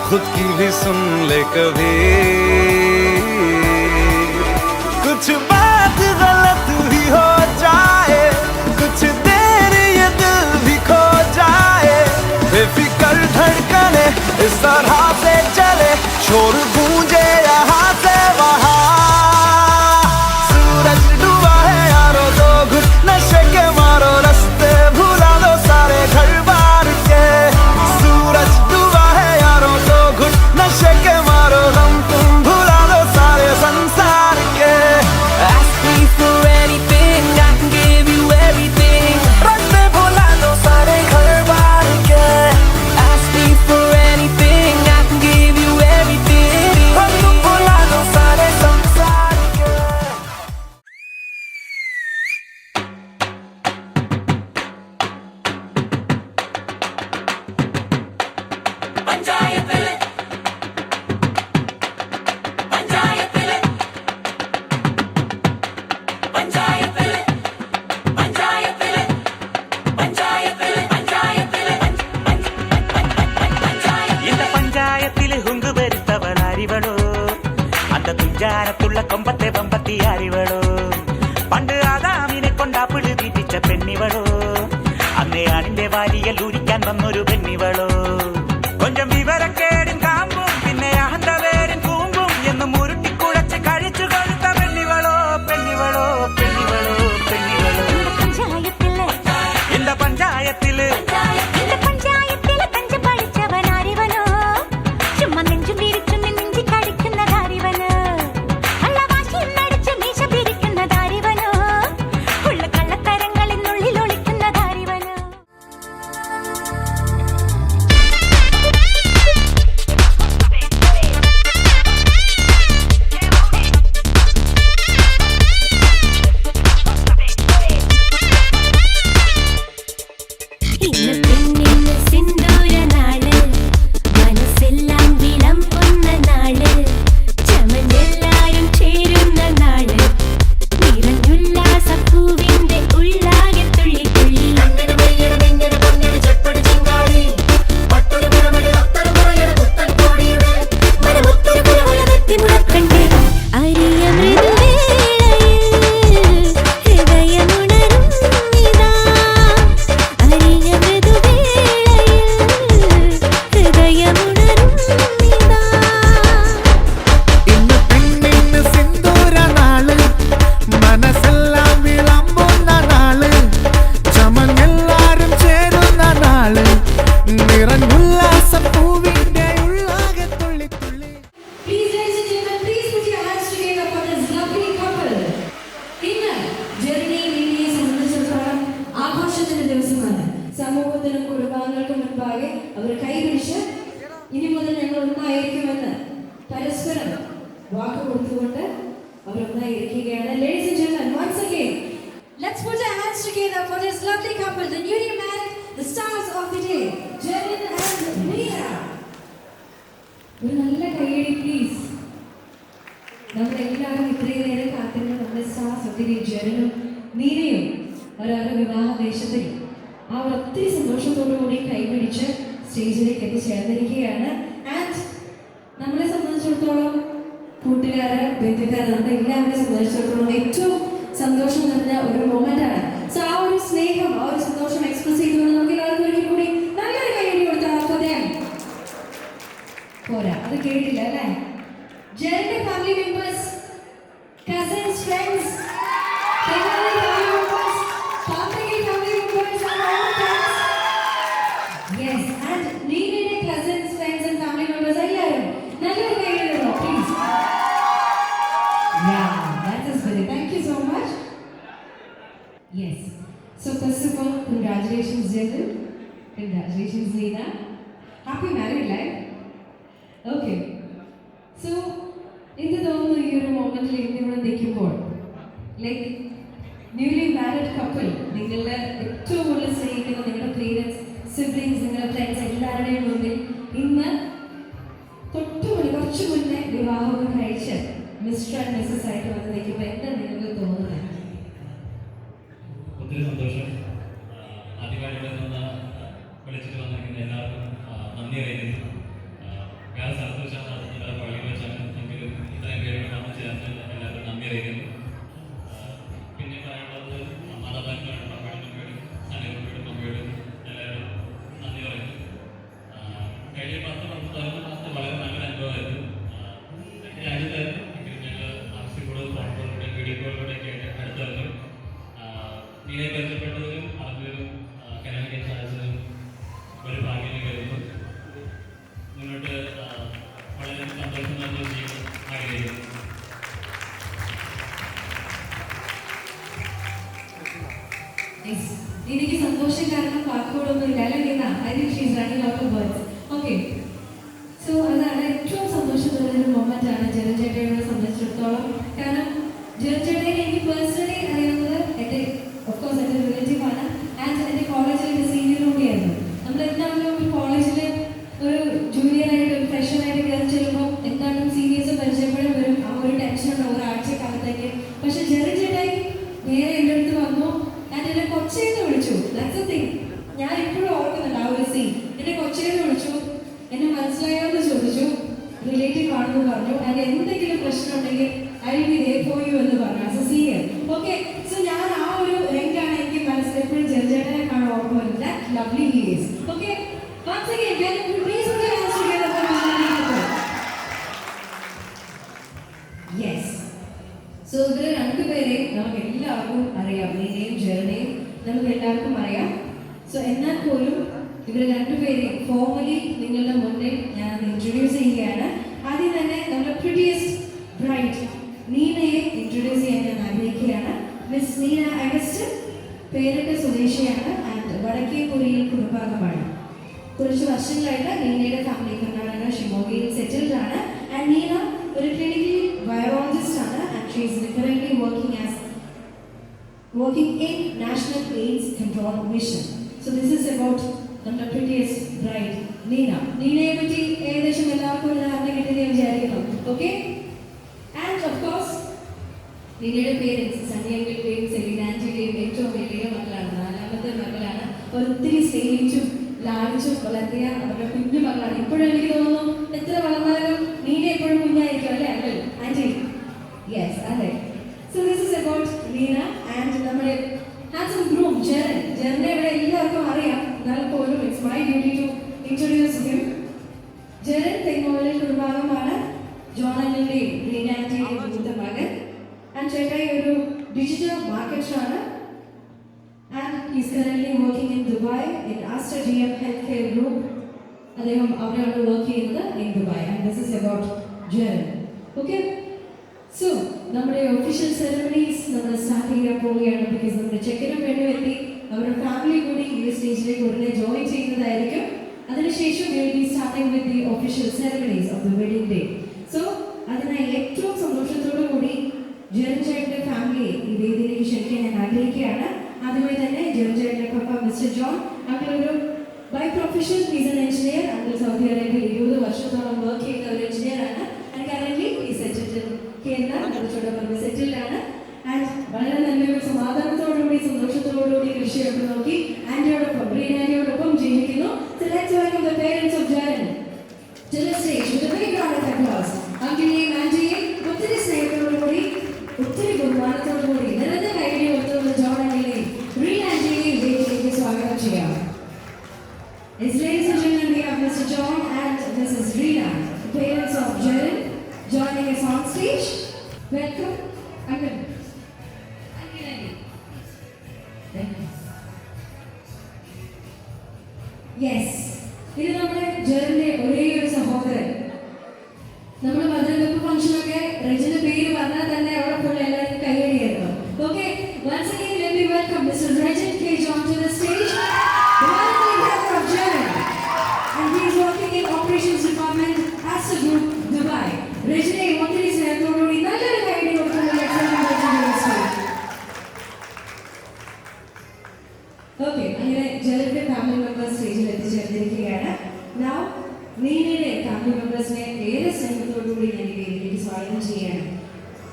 खुद की भी सुन ले कभी। कुछ बात गलत भी हो जाए, कुछ देर ये दिल भी खो जाए, बेफिक्र धड़कने इस तरह से चले, शोर गूंजे यहाँ से वहाँ। सूरज डूबा है यारो, दो घुट नशे के मारो, रास्ते भुला दो सारे घर बार के। सूरज डूबा है यारो, दो घुट नशे के मारो, गम तुम भुला दो सारे संसार के। Ask me for anything, I can give you everything. रास्ते भुला दो सारे घर बार के। Ask me for anything, I can give you everything. गम तुम भुला दो सारे संसार के। இந்த பஞ்சாயத்தில் ஹுங்கு பெருத்தவள் அறிவளோ, அந்த துஞ்சாரத்துள்ள கொம்பத்தை வம்பத்தி அறிவளோ, പണ്ട് ആദാമിനെ കൊണ്ടാപ്പിള് തീറ്റിച്ച പെണ്ണിവളോ, അന്നേ അണിന്റെ വാരിയൽ ഊരിക്കാൻ വന്നൊരു പെണ്ണിവളോ. കൊഞ്ചം വിവരക്കേടിൻ കാമ്പും പിന്നെ അഹന്തവേരിൻ കൂമ്പും എന്നും ഉരുട്ടിക്കുഴച്ച് കഴിച്ചു കൊഴുത്ത പെണ്ണിവളോ, പെണ്ണിവളോ, പെണ്ണിവളോ, പെണ്ണിവളോ. இந்த பஞ்சாயத்திല് കഞ്ച പഠിച്ചവൻ അറിവനോ, ചുമ്മാ നെഞ്ചും വിരിച്ചും നെഞ്ചി കടിക്കുന്നത് അറിവനോ, കള്ളവാശിയും നടിച്ച് മീശ പിരിക്കുന്നത് അറിവനോ, ഉള്ള കള്ളത്തരങ്ങളിനുള്ളിൽ ഒളിക്കുന്നത് അറിവനോ. ഇന്ന് പെണ്ണിന് സിന്ദൂര നാള്, മനസ്സെല്ലാം വിളമ്പുന്ന നാള്, ചമഞ്ഞെല്ലാരും ചേരുന്ന നാള്, നിറഞ്ഞുല്ലാസപ്പൂവിന്റെ ഉള്ളാകെ തുള്ളി തുള്ളി. മനമൊത്തൊരു കുലകുലവെത്തി മുഴക്കണ്ടേ, അരിയ മൃദുവേളയിൽ ഹൃദയമുണരും ഇതാ, അരിയ മൃദുവേളയിൽ ഹൃദയമുണരും ഇതാ. ഇന്ന് പെണ്ണിന് സിന്ദൂര നാള്, മനസ്സെല്ലാം വിളമ്പുന്ന നാള്, ചമഞ്ഞെല്ലാരും ചേരുന്ന നാള്, നിറഞ്ഞുല്ലാസപ്പൂവിന്റെ ഉള്ളാകെ തുള്ളി തുള്ളി. Please, ladies and gentlemen, please put your hands together for this lovely couple. ഇന്ന് ജെറിനെയും നീലിയെ സംബന്ധിച്ചിടത്തോളം ആഘോഷത്തിന്റെ ദിവസമാണ്. സമൂഹത്തിനും കുടുംബാംഗങ്ങൾക്കും മുൻപാകെ അവർ കൈപിടിച്ച് ഇനി മുതൽ ഞങ്ങൾ ഒന്നായിരിക്കുമെന്ന് പരസ്പരം വാക്ക് കൊടുത്തുകൊണ്ട് അവർ ഒന്നായിരിക്കുകയാണ്. Ladies and gentlemen, once again, let's put our hands together for this lovely couple, the newly married, the stars of the day, Jerin and Neela. ഒരു നല്ല കൈയടി പ്ലീസ്. നമ്മളെല്ലാവരും ഇത്രയും നേരം കാത്തിരുന്ന നമ്മുടെ സ്റ്റാർസ് ഓഫ് ദി ഡേ ജെറിനും നീലയും അവരവരുടെ വിവാഹ ദേശത്തിൽ ആ ഒത്തിരി സന്തോഷത്തോടു കൂടി കൈപിടിച്ച് സ്റ്റേജിലേക്ക് എത്തിച്ചേർന്നിരിക്കുകയാണ്. ആൻഡ് നമ്മളെ സംബന്ധിച്ചിടത്തോളം കൂട്ടുകാര്, ബന്ധുക്കാർ, നമ്മുടെ എല്ലാവരെ സംബന്ധിച്ചിടത്തോളം ഏറ്റവും സന്തോഷം നിറഞ്ഞ ഒരു മൊമെന്റ് ആണ്. സോ ആ ഒരു സ്നേഹം, ആ ഒരു സന്തോഷം എക്സ്പ്രസ് ചെയ്തുകൊണ്ട് നമുക്ക് എല്ലാവർക്കും ഒരിക്കൽ കൂടി നല്ലൊരു കൈയടി കൊടുത്താൽ പോരാ, അത് കേട്ടില്ല അല്ലേ? ജെറിന്റെ family members, cousins, friends, family members, family members and all friends. Yes, and നീലയുടെ cousins, friends and family members എല്ലാവരും നല്ലൊരു കൈയടി കൊടുത്തോ please. Yeah, that is good. Thank you so much. Yes. So first of all, congratulations, Jerin. Congratulations, Neela. Happy married life. Okay. So, എന്ത് തോന്നുന്നു ഈ ഒരു മൊമെന്റിൽ ഇവിടെ നിൽക്കുമ്പോൾ? ലൈക്ക് ന്യൂലി മാരിഡ് കപ്പിൾ, നിങ്ങളുടെ ഏറ്റവും കൂടുതൽ സ്നേഹിക്കുന്ന നിങ്ങളുടെ പേരൻസ്, സിബ്ലിങ്സ്, നിങ്ങളുടെ ഫ്രണ്ട്സ് എല്ലാവരുടെയും മുന്നിൽ ഇന്ന് തൊട്ടുകൂടി കുറച്ചു മുന്നേ വിവാഹം കഴിച്ച് മിസ്റ്റർ ആൻഡ് മിസ്സസ് ആയിട്ട് വന്ന് നിൽക്കുമ്പോൾ എന്താ നിങ്ങൾക്ക് തോന്നുന്നത്? ഒത്തിരി സന്തോഷം. ആദ്യമായിട്ട് വിളിച്ചിട്ട് വന്നിരിക്കുന്ന എല്ലാവർക്കും നന്ദി അറിയിക്കുന്നു. വേറെ സ്ഥലത്ത് വെച്ചാണ് നടത്തുന്നത്, വേറെ പള്ളിയിൽ വെച്ചാണ്, എങ്കിലും ഇത്രയും പേരുടെ വന്നു ചേർന്ന് എല്ലാവർക്കും നന്ദി അറിയിക്കുന്നു. പിന്നെ പറയാനുള്ളത് മാതാപിതാക്കളോടും പപ്പയോടും മമ്മയോടും അനിയനോടും മമ്മയോടും എല്ലാവരും നന്ദി പറയുന്നു. കഴിഞ്ഞ 10 മാസത്തെ വളരെ നല്ലൊരു അനുഭവമായിരുന്നു. രാജ്യത്തായിരുന്നു, എങ്കിലും ഞങ്ങൾ ആവശ്യം കൂടുതൽ ഫോൺ കോളിലൂടെ വീഡിയോ കോളിലൂടെയൊക്കെ അടുത്ത് വന്നു. നീനെ പരിചയപ്പെട്ടതിലും അറിഞ്ഞതിലും കലാനിക്കാൻ സാധിച്ചതും ഒരു ഭാഗ്യം കരുതുന്നു. മുന്നോട്ട് വളരെ സന്തോഷം നൽകുന്ന ജീവിതം ആഗ്രഹിക്കുന്നു. എനിക്ക് സന്തോഷം കാരണം വാക്കുകളൊന്നുമില്ല, അല്ലെങ്കിൽ I think she is running out of words. Okay, so അതാണ് ഏറ്റവും സന്തോഷം തോന്നുന്നൊരു മൊമെന്റ് ആണ് ജെറിൻ ചേട്ടനെ സംബന്ധിച്ചിടത്തോളം. കാരണം ജെറിൻ ചേട്ടനെ എനിക്ക് പേഴ്സണലി അറിയുന്നത് എൻ്റെ ഓഫ്കോഴ്സ് എൻ്റെ റിലേറ്റീവ് ആണ്, ആൻഡ് എൻ്റെ കോളേജിൽ എൻ്റെ സീനിയർ കൂടിയായിരുന്നു. നമ്മളെന്താണെങ്കിലും ഒരു കോളേജിൽ ഒരു ജൂനിയറായിട്ട് ഒരു ഫ്രഷറായിട്ട് കയറി ചെല്ലുമ്പോൾ എന്താണെങ്കിലും സീനിയേഴ്സ് പരിചയപ്പെടാൻ വരും, ആ ഒരു ടെൻഷൻ ഉണ്ടാവും ഒരാഴ്ചക്കാലത്തേക്ക്. പക്ഷെ ജെറിൻ ചേട്ടായി നേരെ എൻ്റെ അടുത്ത് വന്നു, ആൻഡ് എന്നെ കൊച്ചേന്ന് വിളിച്ചു. ദാറ്റ്സ് എ തിങ്, ഞാൻ ഇപ്പോഴും ഓർക്കുന്നുണ്ട് ആ ഒരു സീൻ. എന്നെ കൊച്ചേന്ന് വിളിച്ചു, എന്നെ മനസ്സിലായോന്ന് ചോദിച്ചു, റിലേറ്റീവ് ആണെന്ന് പറഞ്ഞു, ആൻഡ് എന്തെങ്കിലും പ്രശ്നം ഉണ്ടെങ്കിൽ I will be there for you എന്ന് പറഞ്ഞു as A senior. Okay, so ഞാൻ ആ ഒരു രംഗാണ് എനിക്ക് മനസ്സിലെപ്പോഴും ജെറിൻ ചേട്ടനെ കാണാൻ ഓർമ്മ വരുന്നത്. That lovely he is. Okay, once again can you please put your hands together for Mr. Yes. So ഇവരെ രണ്ടുപേരെയും നമുക്ക് എല്ലാവർക്കും അറിയാം, നീനെയും ജെറിനെയും നമുക്ക് എല്ലാവർക്കും അറിയാം. സോ എന്നാൽ പോലും ഇവർ രണ്ടുപേരെയും ഫോർമലി നിങ്ങളുടെ മുന്നിൽ ഞാൻ ഇൻട്രൊഡ്യൂസ് ചെയ്യുകയാണ്. ആദ്യം തന്നെ നമ്മുടെ പ്രിറ്റിയസ്റ്റ് ബ്രൈഡ് നീനയെ ഇൻട്രൊഡ്യൂസ് ചെയ്യാൻ ഞാൻ ആഗ്രഹിക്കുകയാണ്. മിസ് നീന അഗസ്റ്റിൻ പേരട്ട് സ്വദേശിയാണ് ആൻഡ് വടക്കേപ്പുരിയിൽ കുടുംബാംഗമാണ്. കുറച്ച് വർഷങ്ങളായിട്ട് നീനയുടെ ഫാമിലി കർണാടക ഷിമോഗയിൽ സെറ്റിൽഡ് ആണ്. ആൻഡ് നീന ഒരു ക്ലിനിക്കൽ ബയോളജിസ്റ്റ് ആണ്, and she is currently working in National AIDS Control Mission. So this is about നമ്മുടെ prettiest bride നീന. നീനയെ പറ്റി ഏകദേശം എല്ലാവർക്കും ഒരു ധാരണ കിട്ടിയെന്ന് ഞാൻ വിചാരിക്കുന്നു. ഓക്കെ, ആൻഡ് ഓഫ് കോഴ്സ് നീനയുടെ പേരൻസ് സണ്ണിയങ്ങളുടെയും സെലിനാൻറ്റിയുടെയും ഏറ്റവും വലിയ മക്കളാണ്, 4ാമത്തെ മകളാണ്. ഒത്തിരി സ്നേഹിച്ചും ലാളിച്ചും വളർത്തിയ അവരുടെ കുഞ്ഞു മകളാണ്. ഇപ്പോഴും എനിക്ക് തോന്നുന്നു എത്ര വളർന്നാലും നീന എപ്പോഴും കുഞ്ഞായിരിക്കും അല്ലേ അങ്കിൾ ആൻറ്റി? യെസ്, അതെ. So this is about Neena and നമ്മുടെ ഹാൻസം ഗ്രൂം ജെറിൻ. ജെറിനെ ഇവിടെ എല്ലാവർക്കും അറിയാം, എന്നാൽ പോലും it's my duty to introduce him. Jerin തെങ്ങോലിൽ കുടുംബാംഗമാണ്, ജോണലിന്റെയും റീനാന്റിന്റെയും മൂത്ത മകൻ. ആൻഡ് ചേട്ടായി ഒരു ഡിജിറ്റൽ മാർക്കറ്ററാണ്, and he's currently working in Dubai in Aster GM health care group. അദ്ദേഹം അവിടെയാണ് വർക്ക് ചെയ്യുന്നത് in Dubai. And this is about Jerin. Okay, so നമ്മുടെ ഒഫീഷ്യൽ സെറമണീസ് നമ്മൾ സ്റ്റാർട്ട് ചെയ്യാൻ പോവുകയാണ്. ബിക്കോസ് നമ്മുടെ ചെക്കനും പെണ്ണും എത്തി, അവരുടെ ഫാമിലി കൂടി ഈ സ്റ്റേജിലേക്ക് ഉടനെ ജോയിൻ ചെയ്യുന്നതായിരിക്കും. അതിനുശേഷം we will be starting with the official ceremonies of the wedding day. So അതിനായി ഏറ്റവും സന്തോഷത്തോടു കൂടി ജെറിൻ ചേട്ടൻ്റെ ഫാമിലിയെ ഈ വേദിയിലേക്ക് ക്ഷണിക്കാൻ ഞാൻ ആഗ്രഹിക്കുകയാണ്. ആദ്യമായി തന്നെ ജെറിൻ ചേട്ടൻ്റെ പപ്പ മിസ്റ്റർ ജോൺ, അങ്കിൾ ഒരു by profession is an engineer. Uncle Saudi അറേബ്യയിൽ 20 വർഷത്തോളം വർക്ക് ചെയ്യുന്ന ഒരു എഞ്ചിനീയർ ആണ്. ആൻഡ് കറന്റ്ലി ഈ സെറ്റിൽഡ് കേരള കുറച്ചുകൂടെ സെറ്റിൽഡ് ആണ്. ആൻഡ് വളരെ നല്ലൊരു സമാധാനത്തോടുകൂടി സന്തോഷത്തോടുകൂടി കൃഷിയൊക്കെ നോക്കി ആൻറ്റിയോടൊപ്പം റീനാന്റിയോടൊപ്പം ജീവിക്കുന്നു. So let's welcome the parents of Jaren to the stage with a big round of applause. അങ്കിനെയും ആന്റിയെയും ഒത്തിരി സ്നേഹത്തോടുകൂടി ഒത്തിരി ബഹുമാനത്തോടുകൂടി നിറഞ്ഞ കൈയടി കൊടുത്തുള്ള ജോൺ അങ്കിനെയും റീനാന്റിയെയും വേദിയിലേക്ക് സ്വാഗതം ചെയ്യാം. It's ladies and gentlemen, we have Mr. John and Mrs. Reena, the parents of Jaren, joining us on stage. Welcome, Uncle. Yes, ഇത് നമ്മുടെ ജെറിന്റെ ഒരേ ഒരു സഹോദരൻ. നമ്മുടെ മധുരവെപ്പ് ഫംഗ്ഷനൊക്കെ റെജിന്റെ പേര് പറഞ്ഞാൽ തന്നെ അവിടെ ഫുൾ എല്ലാവരും കൈയടിയായിരുന്നു. Okay, once again let me welcome Mr. Regin K. John to the stage, the managing director of Jaren, and he is working in operations department Astor Group, Dubai. Regine ഒത്തിരി സ്നേഹത്തോടുകൂടി നല്ലൊരു കൈയടി കൊടുത്തുള്ള ഓക്കെ, അങ്ങനെ ജെറിന്റെ ഫാമിലി മെമ്പേഴ്സ് സ്റ്റേജിൽ എത്തിച്ചേർന്നിരിക്കുകയാണ്. നൗ നീനയുടെ ഫാമിലി മെമ്പേഴ്സിനെ ഏറെ സ്നേഹത്തോടുകൂടി ഞാൻ ഈ വേദിയിലേക്ക് സ്വാഗതം ചെയ്യുകയാണ്.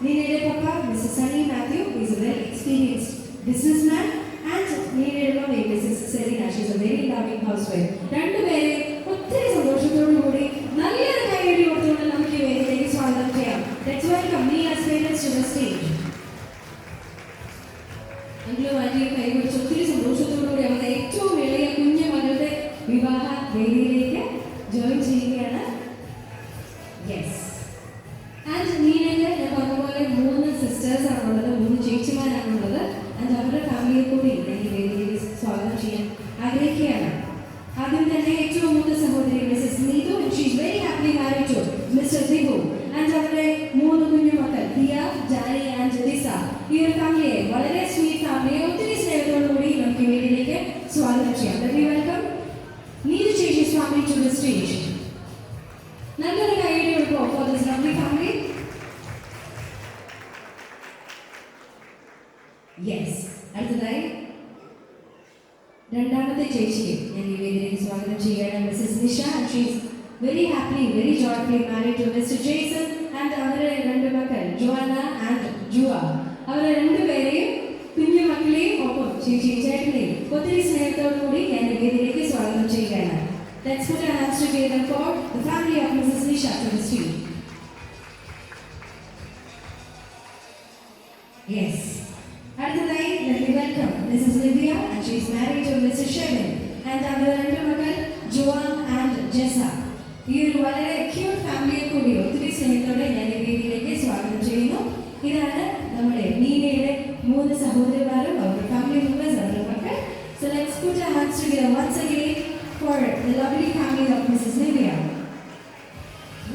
നീനയുടെ പപ്പ mister Sunny Mathew is a well experienced businessman, and നീനയുടെ mummy missus Selina, she is a very loving housewife. രണ്ടുപേരെ ഒത്തിരി സന്തോഷത്തോടു കൂടി നല്ലൊരു കൈയടി കൊടുത്തുകൊണ്ട് നമുക്ക് ഈ വേദിയിലേക്ക് സ്വാഗതം ചെയ്യാം. Let's welcome Nea's parents to the stage. അങ്കിളും ആന്റിയും കൈപിടിച്ച് ഒത്തിരി സന്തോഷത്തോടുകൂടി അവരുടെ ഏറ്റവും ഇളയ കുഞ്ഞു മകളുടെ വിവാഹ വേദിയിലേക്ക് ജോയിൻ ചെയ്യുകയാണ്. യെസ്. ആൻഡ് നീനയ്ക്ക് ഞാൻ പറഞ്ഞ പോലെ 3 സിസ്റ്റേഴ്സ് ആണുള്ളത്, 3 ചേച്ചിമാരാണുള്ളത്. ആൻഡ് അവരുടെ ഫാമിലിയെ കൂടി ഞാൻ ഈ വേദിയിലേക്ക് സ്വാഗതം ചെയ്യാൻ ആഗ്രഹിക്കുകയാണ്. ആദ്യം തന്നെ ഏറ്റവും മൂത്ത സഹോദരി Mrs Neethu, she is very happy married to mister Dibu. And അവരുടെ 3 കുഞ്ഞു മക്കൾ ദിയ, ജാനി ആൻഡ് ലിസ. ഈ ഒരു ഫാമിലിയെ വളരെ സ്വീറ്റ് ഫാമിലിയെ ഒത്തിരി സ്നേഹത്തോടുകൂടി നമുക്ക് ഈ വേദിയിലേക്ക് സ്വാഗതം ചെയ്യാം. Let me welcome Neethu ചേച്ചി's family to the stage. നല്ലൊരു കൈയടി കൊടുക്കുമോ for this lovely family? Yes. അടുത്തതായി രണ്ടാമത്തെ ചേച്ചിയെ ഞാൻ ഈ വേദിയിലേക്ക് സ്വാഗതം ചെയ്യുകയാണ്. Mrs Nisha. She is very happy, very joyfully married to mister Jason. And അവരുടെ 2 മക്കൾ ജോന ആൻഡ് ജുവ. അവരുടെ 2 പേരെയും കുഞ്ഞു മക്കളെയും ഒപ്പം ചേച്ചിയെയും ഒത്തിരി സ്നേഹത്തോടു കൂടി ഞാൻ ഈ വേദിയിലേക്ക് സ്വാഗതം ചെയ്യുകയാണ്. Let's put our hands together for the family of Mrs. Nisha to the stage. Yes. അടുത്തതായി let me welcome Mrs. Livia, and she is married to Mr. Shevin. And അവരുടെ 2 മക്കൾ ജോൺ ആൻഡ് ജെസ. ഈ ഒരു വളരെ ക്യൂട്ട് ഫാമിലിയെ കൂടി ഒത്തിരി സ്നേഹത്തോടെ ഞാൻ ഈ വേദിയിലേക്ക് സ്വാഗതം ചെയ്യുന്നു. ഇതാണ് നമ്മുടെ നീനയുടെ 3 സഹോദരിമാരും അവരുടെ ഫാമിലി മെമ്പേഴ്സ്, അവരുടെ മക്കൾ. So let's put our hands together once again for the lovely family of Mrs. Livia.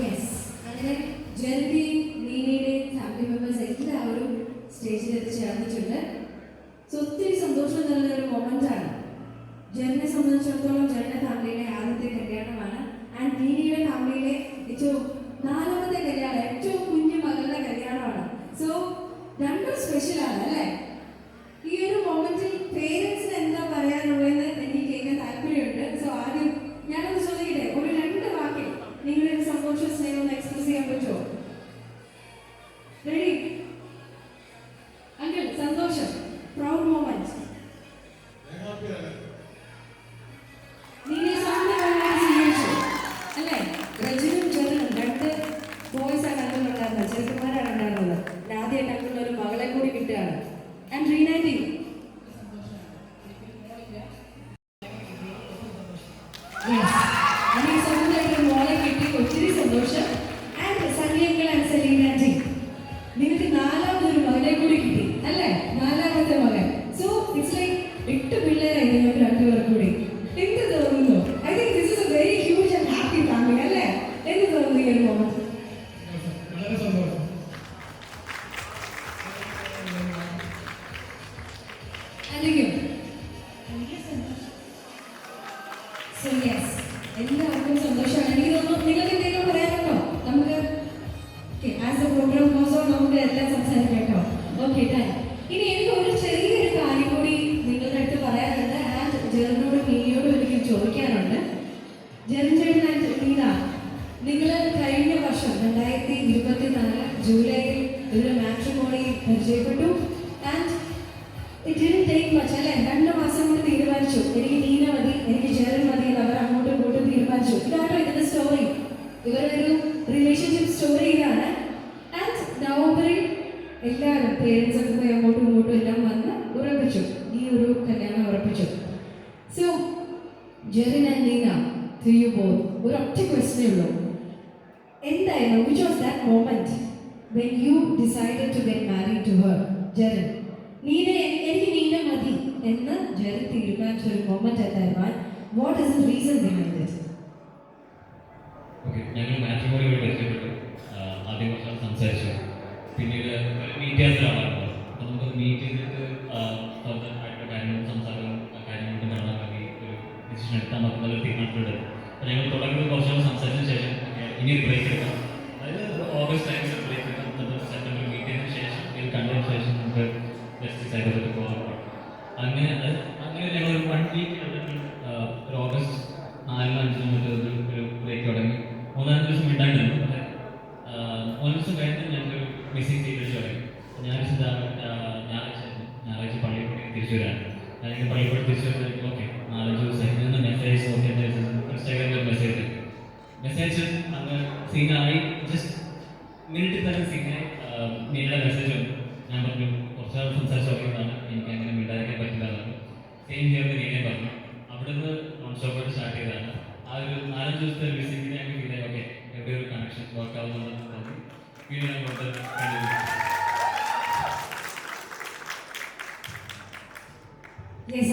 Yes. അങ്ങനെ ജെറിന്റെയും നീനയുടെയും ഫാമിലി മെമ്പേഴ്സ് എല്ലാവരും സ്റ്റേജിൽ എത്തിച്ചേർന്നിട്ടുണ്ട്. സോ ഒത്തിരി സന്തോഷം നൽകുന്ന ഒരു മൊമെന്റാണ്. ജെറിനെ സംബന്ധിച്ചിടത്തോളം ജെറിന്റെ ഫാമിലിയിലെ ആദ്യത്തെ കല്യാണമാണ്. ആൻഡ് നീനയുടെ ഫാമിലിയിലെ ഏറ്റവും 4ാമത്തെ കല്യാണം, ഏറ്റവും കുഞ്ഞു മകളുടെ കല്യാണമാണ്. സോ രണ്ടും സ്പെഷ്യലാണ് അല്ലേ? ഈ ഒരു മൊമെന്റിൽ പേരൻസിന് എന്താ പറയാനുള്ളതെന്ന് എനിക്ക് കേൾക്കാൻ താല്പര്യമുണ്ട്. സോ ആദ്യം ഞാനൊന്ന് ചോദിക്കട്ടെ, ഒരു 2 വാക്കിൽ നിങ്ങളുടെ ഒരു സന്തോഷ സ്നേഹം ഒന്ന് എക്സ്പ്രസ് ചെയ്യാൻ പറ്റുമോ? റെഡി? അങ്കിൾ, സന്തോഷം, പ്രൗഡ് മൊമെന്റ്. നീനെ സ്വന്തമായിട്ട് അല്ലേ? രജനും ജെറിനും 2 ബോയ്സ് ആണ് അങ്കിളുണ്ടായിരുന്നത്, ചെറുക്കന്മാരാണ് ഉണ്ടായിരുന്നത്. ആദ്യമായിട്ട് അങ്കിളിന് ഒരു മകളെ കൂടി കിട്ടുകയാണ്. ആൻഡ് റീനാൻഡി, സ്വന്തമായിട്ട് മോളെ കിട്ടി, ഒത്തിരി സന്തോഷം. ആൻഡ് സനിയങ്കൾ ആൻഡ് സെലീനാൻഡി, നിങ്ങൾക്ക് 4ാമതൊരു മകനെ കൂടി കിട്ടി അല്ലേ? 4ാമത്തെ മകൻ. സോ ഇറ്റ്സ് ലൈക്ക് 8 പിള്ളേരായി നിങ്ങൾക്ക് 2 പേർ കൂടി. എന്ത് തോന്നുന്നു? I think this is A very huge and happy family അല്ലേ? എന്ത് തോന്നുന്നു ഈ ഒരു മൊമെന്റ്? എല്ലാവർക്കും സന്തോഷമാണ്. എനിക്ക് തോന്നുന്നു നിങ്ങൾക്ക് എന്തെങ്കിലും പറയാനുണ്ടോ? നമുക്ക് ആസ് എ പ്രോഗ്രാം കോഴ്സോ നമുക്ക് എല്ലാം സംസാരിക്കാം കേട്ടോ. Okay, done. ഇനി എനിക്ക് ഒരു ചെറിയൊരു കാര്യം കൂടി നിങ്ങളുടെ അടുത്ത് പറയാനുണ്ട്. ആൻഡ് ജെറിനോടും നീനയോടും എനിക്ക് ചോദിക്കാനുണ്ട്. ജെറിൻ ചേട്ടൻ ആൻഡ് നീന, നിങ്ങൾ കഴിഞ്ഞ വർഷം 2024 ജൂലൈയിൽ ഒരു മാട്രിമോണി പരിചയപ്പെട്ടു. And it didn't take much അല്ലേ? 2 മാസം കൊണ്ട് തീരുമാനിച്ചു, എനിക്ക് നീന മതി, എനിക്ക് ജെറിൻ മതി എന്ന് അവർ അങ്ങോട്ടും ഇങ്ങോട്ടും തീരുമാനിച്ചു. ഇതാണോ ഇതിന്റെ സ്റ്റോറി? ഇവരുടെ ഒരു റിലേഷൻഷിപ്പ് സ്റ്റോറി ഇതാണ്. ആൻഡ് നവംബറിൽ എല്ലാവരും പേരൻസ് ഒക്കെ പോയി അങ്ങോട്ടും ഇങ്ങോട്ടും എല്ലാം വന്ന് ഉറപ്പിച്ചു, ഈ ഒരു കല്യാണം ഉറപ്പിച്ചു. So Jerin and Nina, to you both ഒരു ഒറ്റ ക്വസ്റ്റ്യനേ ഉള്ളൂ. എന്തായിരുന്നു, which was that moment when you decided to get married to her? Jerin, Nina എനിക്ക് നീന മതി എന്ന് ജെറിൻ തീരുമാനിച്ച ഒരു മൊമെന്റ് എന്തായിരുന്നു? What is the reason behind it? Okay, ഞങ്ങൾ മാട്രിമോണി വഴി പരിചയപ്പെട്ടു. ആദ്യം കുറച്ച് സംസാരിച്ചു, പിന്നീട് മീറ്റ് ചെയ്യാത്തതാണ്. അപ്പോൾ നമുക്ക് മീറ്റ് ചെയ്തിട്ട് ഫർദർ ആയിട്ടുള്ള കാര്യങ്ങളും സംസാരവും കാര്യങ്ങളും കാണാൻ വേണ്ടി ഒരു ഡിസിഷൻ എടുക്കാൻ പറ്റുന്ന ഒരു തീരുമാനത്തിലുണ്ട്. അപ്പോൾ ഞങ്ങൾ തുടങ്ങുന്നത് കുറച്ചുകൂടെ സംസാരിച്ചതിന് ശേഷം ഇനി ഒരു ബ്രേക്ക് എടുക്കാം. അതായത് ഓഗസ്റ്റ് ടൈമിൽ ബ്രേക്ക് എടുക്കാം. സെപ്റ്റംബർ മീറ്റ് ചെയ്തതിന് ശേഷം ഇത് കണ്ടതിന് ശേഷം നമുക്ക് ജസ്റ്റിസ് ആയിട്ട് പോകാൻ പറ്റും. അങ്ങനെ ഞങ്ങൾ ഒരു 1 വീക്ക് ഒരു ഓഗസ്റ്റ് 4-5 ഒരു ബ്രേക്ക് തുടങ്ങി. 3-4 ദിവസം മിണ്ടാണ്ടിരുന്നു. 3 ദിവസം കഴിഞ്ഞ് ഞങ്ങൾക്കൊരു മിസ്സിംഗ് സീക്വൻസ് തുടങ്ങി. ഞായറാഴ്ച പള്ളിയിൽ കൂടി തിരിച്ചു വരാൻ. ഞാൻ പള്ളിയിൽ കൂടി തിരിച്ചു വരുന്നത് ഓക്കെ 4-5 ദിവസമായി മെസ്സേജ് നോക്കിയിട്ട് ഇൻസ്റ്റാഗ്രാമിൽ മെസ്സേജ് അങ്ങ് സീനായി ജസ്റ്റ് മിനിറ്റിൽ തന്നെ സീനായി. മീനയുടെ മെസ്സേജ് ഞാൻ പറഞ്ഞു കുറച്ച് നാൾ സംസാരിച്ച് നോക്കിയതാണ്, എനിക്ക് അങ്ങനെ മിണ്ടായിരിക്കാൻ പറ്റില്ലാതാണ്. സെയിം ചെയ്യുന്നത് നീനെ പറഞ്ഞു. അവിടെ നിന്ന് നോൺ സ്റ്റോപ്പായിട്ട് സ്റ്റാർട്ട് ചെയ്തതാണ്. ആ ഒരു 4-5 ദിവസത്തെ വിസിറ്റിന് ഞങ്ങൾക്ക് ഫീൽ ആയി ഓക്കെ എവിടെ ഒരു കണക്ഷൻ വർക്ക് ആവുന്നുണ്ടെന്ന് തോന്നി. വീണ്ടും അങ്ങോട്ട്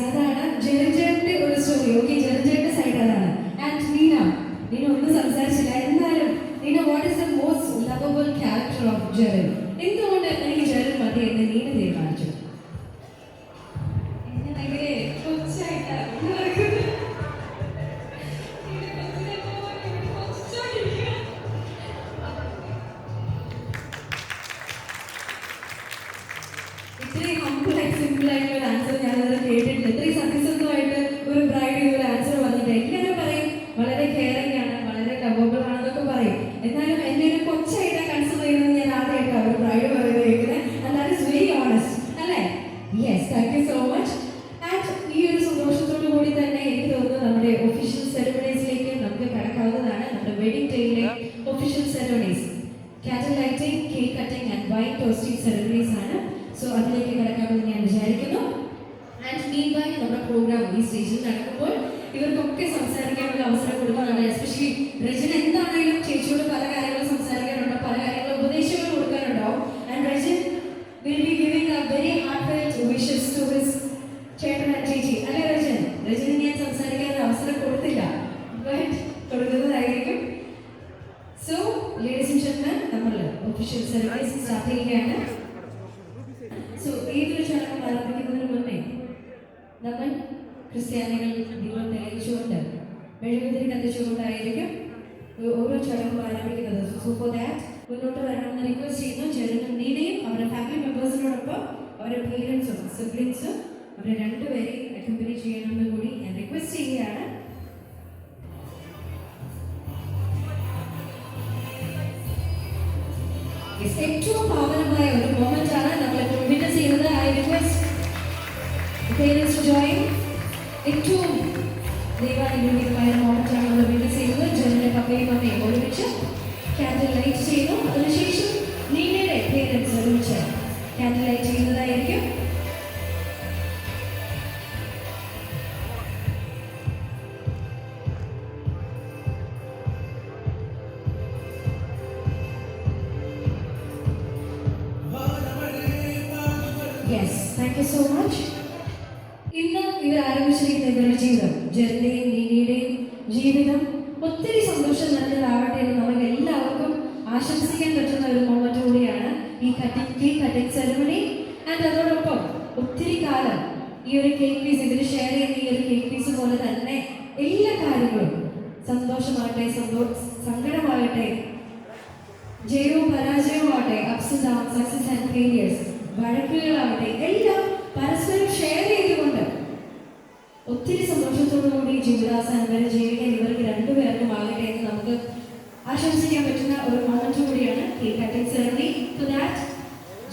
അതാണ് ജെറിന്റെ ഒരു സ്റ്റോറി. ഓക്കെ, ജെറിന്റെ സൈഡ് അതാണ്. ആൻഡ് നീന ഒന്നും സംസാരിച്ചില്ല. എന്നാലും Neena, what is the most lovable character of Jerin? എന്തുകൊണ്ട് എനിക്ക് ജെറിൻ മതി എന്ന് നീന തീരുമാനിച്ചു? ഇത്രയും ഹംബിളായി സിമ്പിളായിട്ടുള്ള ഒരു ആൻസർ ഞാനത് കേട്ടിട്ടില്ല. ഇത്രയും സത്യസന്ധമായിട്ട് ഒരു ബ്രൈഡ് ഒരു ആൻസർ വന്നിട്ട് എല്ലാവരും പറയും വളരെ കെയറിംഗ് ആണ്, വളരെ ലവബിൾ ആണെന്നൊക്കെ പറയും. എന്നാലും എന്നെ ഒരു കൊച്ചായിട്ട് കൺസിഡർ ചെയ്യുന്നത് ഞാൻ ആദ്യമായിട്ടാണ് ഒരു ബ്രൈഡ് പറയുന്നത് കേൾക്കുന്നത്. And that is very honest അല്ലേ? Yes, thank you so much. And ഈ ഒരു സന്തോഷത്തോടു കൂടി തന്നെ എനിക്ക് തോന്നുന്നു നമ്മുടെ ഒഫീഷ്യൽ സെറമണീസിലേക്ക് നമുക്ക് കടക്കാവുന്നതാണ്. നമ്മുടെ വെഡിങ് ഡേയിലെ official ceremonies candle lighting, cake cutting and wine toasting ceremonies ആണ്. സോ അതിലേക്ക് കിടക്കാമെന്ന് ഞാൻ വിചാരിക്കുന്നു. ആൻഡ് മീൻവൈൽ നമ്മുടെ പ്രോഗ്രാം ഈ സ്റ്റേജിൽ നടക്കുമ്പോൾ ഇവർക്കൊക്കെ സംസാരിക്കാനുള്ള അവസരം കൊടുക്കാനാണ്. എസ്പെഷ്യലി രജൻ എന്താണെങ്കിലും ചേച്ചിയോട് പല കാര്യങ്ങളും സംസാരിക്കാനുണ്ടോ, പല കാര്യങ്ങളും ഉപദേശങ്ങൾ കൊടുക്കാനുണ്ടാവും. And Rajan will be giving a very heartfelt wishes to his ചേട്ടൻ ആൻഡ് ചേച്ചി. അല്ലേ രജൻ? രജന് ഞാൻ സംസാരിക്കാൻ അവസരം കൊടുത്തില്ല, ബട്ട് കൊടുക്കുന്നതായിരിക്കും. സോ ലേഡീസ് ആൻഡ് ജെന്റിൽമെൻ, നമ്മൾ ഒഫീഷ്യൽ സെറമണീസ് സ്റ്റാർട്ട് ചെയ്യുകയാണ്. സോ ഏതൊരു ചടങ്ങും ആരംഭിക്കുന്നതിന് മുന്നേ നമ്മൾ ക്രിസ്ത്യാനികൾ ദീപം തെളിയിച്ചുകൊണ്ട് മെഴുകുതിരി കത്തിച്ചുകൊണ്ടായിരിക്കും ഓരോ ചടങ്ങും ആരംഭിക്കുന്നത്. സോ ഫോർ ദാറ്റ് മുന്നോട്ട് വരണമെന്ന് റിക്വസ്റ്റ് ചെയ്യുന്നു. ജെറിനും നീനയും അവരുടെ ഫാമിലി മെമ്പേഴ്സിനോടൊപ്പം അവരുടെ പേരൻസും സിബ്ലിങ്സും അവരെ രണ്ടുപേരെയും അക്കമ്പനി ചെയ്യണമെന്ന് കൂടി ഞാൻ റിക്വസ്റ്റ് ചെയ്യുകയാണ്. ഏറ്റവും പാവനമായ ഒരു മൊമെന്റ് ആണ് നമ്മളിപ്പോൾ വിറ്റ്നസ് ചെയ്യുന്നത്. I request parents to join. ഏറ്റവും ദൈവാനുഗ്രഹീതമായ മൊമെന്റ് ആണ് നമ്മൾ വിറ്റ്നസ് ചെയ്യുന്നത്. ജെറിന്റെ പപ്പയും അമ്മയും ഒരുമിച്ച് കാൻഡിൽ ലൈറ്റ് ചെയ്യുന്നു. അതിനുശേഷം നീനയുടെ പേരൻസ് ഒരുമിച്ച് കാൻഡിൽ ലൈറ്റ് ചെയ്യുന്നതായിരിക്കും. Yes, thank you so much. ഇന്ന് ഇവർ ആരംഭിച്ചിരിക്കുന്ന ഇവരുടെ ജീവിതം, ജെറിന്റെയും നീനയുടെയും ജീവിതം ഒത്തിരി സന്തോഷം നിറഞ്ഞതാവട്ടെ എന്ന് നമുക്ക് എല്ലാവർക്കും ആശംസിക്കാൻ പറ്റുന്ന ഒരു മൊമെന്റ് കൂടിയാണ് ഈ കേക്ക് കട്ടിംഗ് സെറമണി. ആൻഡ് അതോടൊപ്പം ഒത്തിരി കാലം ഈ ഒരു കേക്ക് പീസ് ഇവർ ഷെയർ ചെയ്യുന്ന ഈ ഒരു കേക്ക് പീസ് പോലെ തന്നെ എല്ലാ കാര്യങ്ങളും സന്തോഷമാകട്ടെ, സങ്കടമാകട്ടെ, ജയവും പരാജയവും ആവട്ടെ, ups and down, success and failures, വഴക്കുകളാവട്ടെ, എല്ലാം പരസ്പരം ഷെയർ ചെയ്തുകൊണ്ട് ഒത്തിരി സന്തോഷത്തോടു കൂടി ജീവിതാവസാനം വരെ ജീവിക്കാൻ ഇവർക്ക് രണ്ടുപേർക്കും ആകട്ടെ എന്ന് നമുക്ക് ആശംസിക്കാൻ പറ്റുന്ന ഒരു മൊമെന്റ് കൂടിയാണ് cake cutting ceremony. So that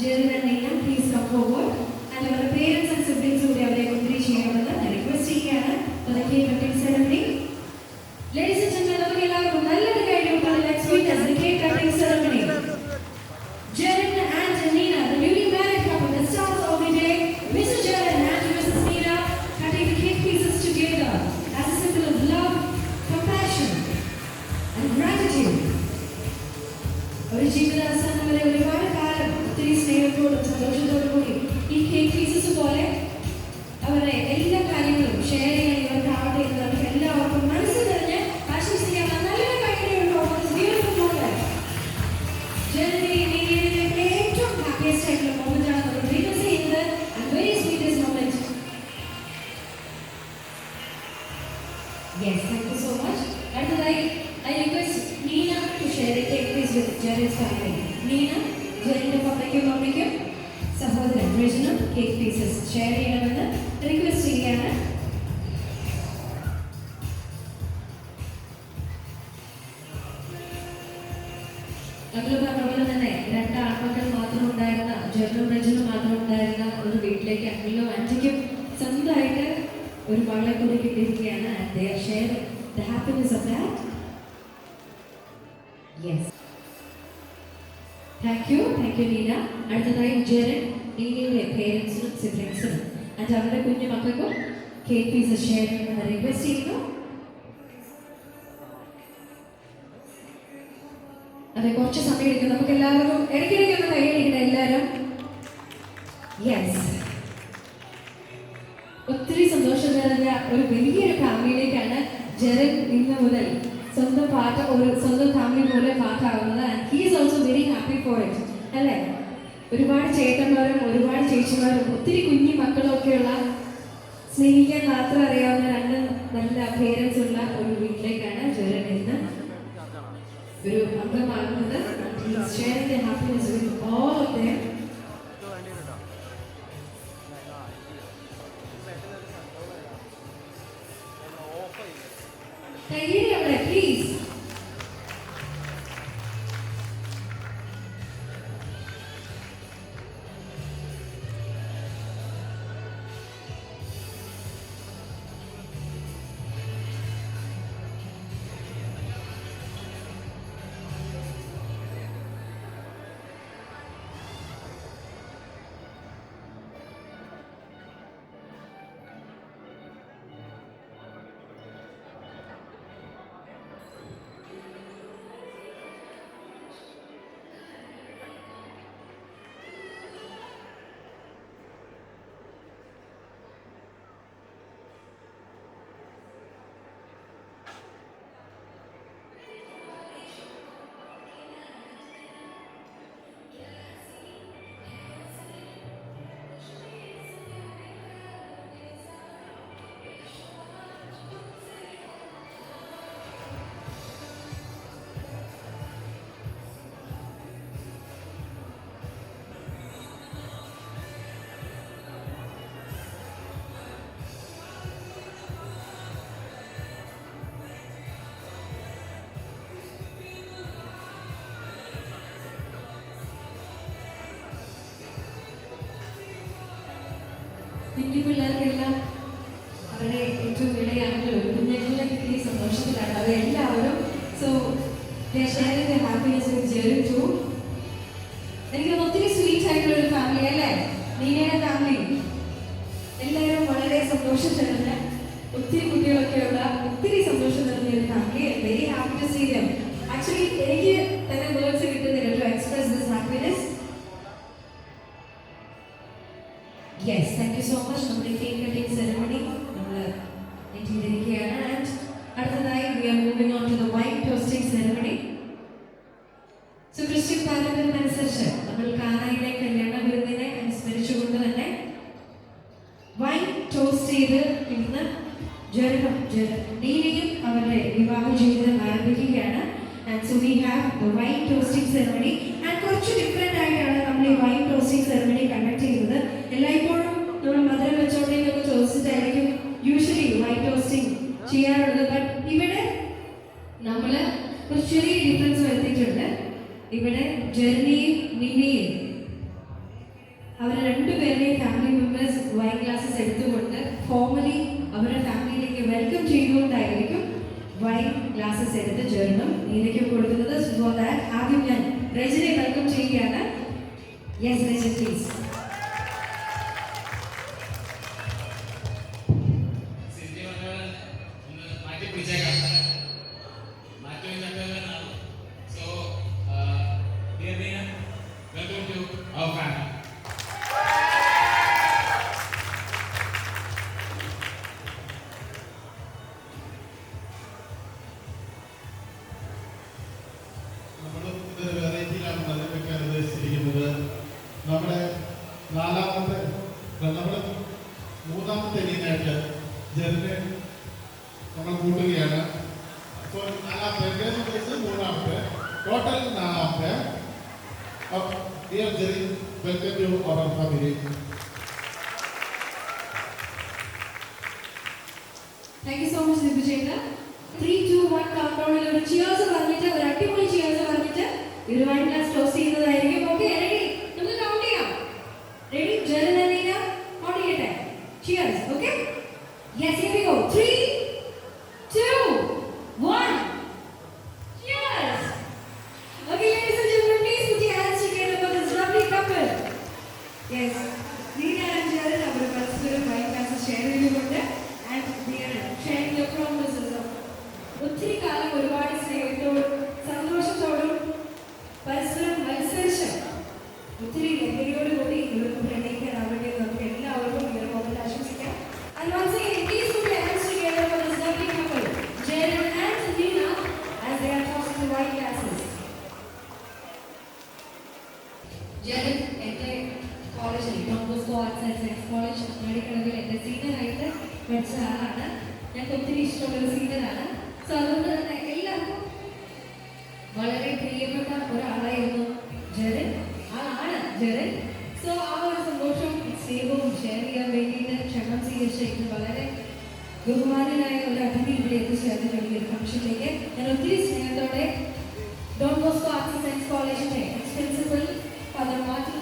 Jerin and Nina please come forward. And അവരുടെ പേരൻസ് ആൻഡ് സിബ്ലിങ്സ് കൂടി അവരെ ഒത്തിരി ചെയ്യണമെന്ന് ഞാൻ റിക്വസ്റ്റ് ചെയ്യുകയാണ്. Cake cutting ceremony. Ladies and gentlemen, നമുക്ക് എല്ലാവർക്കും നല്ലൊരു കാര്യം let's witness the cake cutting ceremony. Jerin and Nina, the newly married couple, the stars of the day, Mr. Jerin and Mrs. Nina, cutting the cake pieces together as a symbol of love, compassion, and gratitude. ഒരു ജീവിതാവസാനം വരെ ഒരുപാട് കാലം ഒത്തിരി സ്നേഹത്തോടും സന്തോഷത്തോടും കൂടി ഈ കേക്ക് പീസസ് പോലെ അവരുടെ എല്ലാ കാര്യങ്ങളും ഷെയർ ചെയ്യാൻ ഇവർക്കാവട്ടെ എന്ന് നമുക്ക് എല്ലാവർക്കും മനസ്സിൽ തന്നെ ആശംസിക്കാം. നല്ലൊരു കാര്യമുണ്ടോ ബ്യൂട്ടിഫുൾ മോമെന്റ്. ജെറിന്റെയും നീനയുടെയും ഏറ്റവും ഹാപ്പിയസ്റ്റ് ആയിട്ടുള്ള മൊമെന്റ് ആണ് നമ്മൾ വിറ്റ്നസ് ചെയ്യുന്നത്. And very sweetest moment. Yes, thank you so much. അടുത്തതായി I request Neena to share a cake piece with Jerin's family. Neena ജെറിന്റെ പപ്പയ്ക്കും മമ്മിക്കും സഹോദരൻ രജനും കേക്ക് പീസസ് ഷെയർ ചെയ്യണമെന്ന് റിക്വസ്റ്റ് ചെയ്യുകയാണ്. അതുപോലെ പറഞ്ഞ പോലെ തന്നെ 2 ആൺമക്കൾ മാത്രം ഉണ്ടായിരുന്ന, ജെറിനും രജനും മാത്രം ഉണ്ടായിരുന്ന ഒരു വീട്ടിലേക്ക് അങ്കിളും ആന്റിക്കും സ്വന്തമായിട്ട് ഒരു മകളെ കൂടി കിട്ടിയിരിക്കുകയാണ്. They are sharing the happiness of that. Yes. Thank you Nina. അടുത്തതായി ജെറിൻ നീനയുടെ പേരൻസിനും സിബ്ലിങ്സിനും അവരുടെ കുഞ്ഞു മക്കൾക്കും കേക്ക് പീസ് ഷെയർ ചെയ്യണമെന്ന് റിക്വസ്റ്റ് ചെയ്യുന്നു. അതെ, കുറച്ച് സമയം എടുക്കും. നമുക്ക് എല്ലാവർക്കും ഇടയ്ക്കിടയ്ക്ക് ഒന്ന് കൈയടിക്കണം എല്ലാവരും. യെസ്, ഒത്തിരി സന്തോഷം നിറഞ്ഞ ഒരു വലിയൊരു ഫാമിലിയിലേക്കാണ് ജെറിൻ ഇന്ന് മുതൽ സ്വന്തം സ്വന്തം ഫാമിലി പോലെ പാട്ടാവുന്നത്. And he is also very happy for it അല്ലേ? ഒരുപാട് ചേട്ടന്മാരും ഒരുപാട് ചേച്ചിമാരും ഒത്തിരി കുഞ്ഞു മക്കളും ഒക്കെയുള്ള സ്നേഹിക്കാൻ മാത്രം അറിയാവുന്ന രണ്ട് നല്ല പേരൻസ് ഉള്ള ഒരു വീട്ടിലേക്കാണ് ജെറിൻ ഇന്ന് ഒരു അംഗമാകുന്നത്. sharing the happiness with all of them. Please. കുഞ്ഞു പിള്ളേർക്കെല്ലാം അവരുടെ ഏറ്റവും ഇളയാണല്ലോ കുഞ്ഞുങ്ങളെ കിട്ടിയ സന്തോഷത്തിലാണ് അവരെല്ലാവരും. So sharing the happiness with Jerin too. എനിക്ക് ഒത്തിരി സ്വീറ്റ് ആയിട്ടുള്ള ഒരു ഫാമിലി അല്ലേ നീനയുടെ ഫാമിലി? എല്ലാവരും വളരെ സന്തോഷം തരുന്ന ഒത്തിരി കുട്ടികളൊക്കെയുള്ള ഒത്തിരി സന്തോഷം തരുന്ന ഒരു family. Very happy to see them. Actually എനിക്ക് തന്നെ വേർഡ്സ് കിട്ടുന്നില്ല to express this happiness. Yes, thank you so much. നമ്മുടെ കേക്ക് കട്ടിംഗ് സെറമണി നമ്മൾ എത്തിയിരിക്കുകയാണ്. ആൻഡ് അടുത്തതായി we are moving on to the wine toasting ceremony. So Christian പാരമ്പര്യം അനുസരിച്ച് നമ്മൾ കാനായിലെ കല്യാണ വിരുന്നിനെ അനുസ്മരിച്ചുകൊണ്ട് തന്നെ വൈൻ ടോസ്റ്റ് ചെയ്ത് ഇന്ന് നീനയും അവരുടെ വിവാഹ ജീവിതം ആരംഭിക്കുകയാണ്. And so we have the wine toasting ceremony. And കുറച്ച് ഡിഫറെൻ്റ് ആയിട്ടാണ് നമ്മൾ ഈ വൈൻ ടോസ്റ്റിംഗ് സെറമണി കണ്ടക്ട് ചെയ്യുന്നത്. എല്ലായ്പ്പോഴും നമ്മൾ മധുരം വെച്ചോണ്ടേന്നൊക്കെ ചോദിച്ചിട്ടായിരിക്കും യൂഷ്വലി വൈൻ ടോസ്റ്റിംഗ് ചെയ്യാറുള്ളത്. ബട്ട് ഇവിടെ നമ്മൾ ഒരു ചെറിയ ഡിഫറൻസ് വരുത്തിയിട്ടുണ്ട്. ഇവിടെ ജെറിനെയും നീനയും അവരുടെ രണ്ടുപേരുടെയും ഫാമിലി മെമ്പേഴ്സ് വൈൻ ഗ്ലാസസ് എടുത്തുകൊണ്ട് ഫോർമലി അവരുടെ ഫാമിലിയിലേക്ക് വെൽക്കം ചെയ്തുകൊണ്ടായിരിക്കും വൈൻ ഗ്ലാസസ് എടുത്ത് ജെറിനും നീനയ്ക്കും കൊടുക്കുന്നത്. ഫോർ ദാറ്റ് ആദ്യം ഞാൻ രജനെ വെൽക്കം ചെയ്യുകയാണ്. Yes Rajan please. നമ്മുടെ മൂന്നാമത്തെ ഇനിയായിട്ട് ജെറിനെ നമ്മൾ കൂട്ടുകയാണ്. അപ്പോൾ നാലാമത്തെ മൂന്നാമത്തെ ടോട്ടൽ നാലാമത്തെ. Dear Jerin, welcome to our family. Thank you so much ദിബുചേട്ടാ. 3, 2, 1 കൗണ്ട് ഡൗണിൽ ഒരു ചിയേഴ്സ് പറഞ്ഞിട്ട് ഒരു അടിപൊളി ചിയേഴ്സ് പറഞ്ഞിട്ട് ഒരു വൈൻ ഗ്ലാസ് ടോസ്റ്റ് ചെയ്യുന്നതായിരിക്കും. Okay, ready? നമുക്ക് കൗണ്ട് ചെയ്യാം. റെഡി? ജെറിൻ നീന കൗണ്ട് ചെയ്യട്ടെ. Cheers. Okay, Yes, here we go. 3, 2, 1. Cheers! Okay, ladies and gentlemen, please put your hands together for this lovely couple. Yes, Neena and Jared are perspective wine glasses sharing with and they are sharing their promises of ഒത്തിരി കാലം ഒരുപാട് സ്നേഹത്തോടും സന്തോഷത്തോടും പരസ്പരം മത്സരിച്ച് ഒത്തിരി ലഹരിയോടുകൂടി ഇവർക്ക് പ്രണയിക്കാനാവട്ടെ നമുക്ക് എല്ലാവർക്കും ഈ ഒരു moment ആശംസിക്കാം. And once again, please put your hands together for this lovely couple, Jared and Neena, as they are tossing the wine glasses. Jared, എൻ്റെ കോളേജിൽ Don Bosco arts and science college മേടിക്കണമെങ്കിൽ എൻ്റെ സീനിയറായിട്ട് പഠിച്ച ആളാണ്. ഞങ്ങൾക്ക് ഒത്തിരി ഇഷ്ടമുള്ളൊരു സീനിയറാണ്. സോ അതുകൊണ്ട് തന്നെ എല്ലാവർക്കും വളരെ പ്രിയപ്പെട്ട ഒരാളായിരുന്നു ജെറിൻ. ആളാണ് ജെറിൻ. സോ ആ ഒരു സന്തോഷവും സ്നേഹവും ഷെയർ ചെയ്യാൻ വേണ്ടിയിട്ട് ക്ഷണം സ്വീകരിച്ചിരിക്കുന്ന വളരെ ബഹുമാനനായ ഒരു അതിഥി ഇവിടെ എത്തിച്ചേർന്നിട്ടുണ്ട് ഈ ഒരു ഫംഗ്ഷനിലേക്ക്. ഞാൻ ഒത്തിരി സ്നേഹത്തോടെ Don Bosco arts and science കോളേജിന്റെ എക്സ് പ്രിൻസിപ്പൽ ഫാദർ മാർട്ടിൻ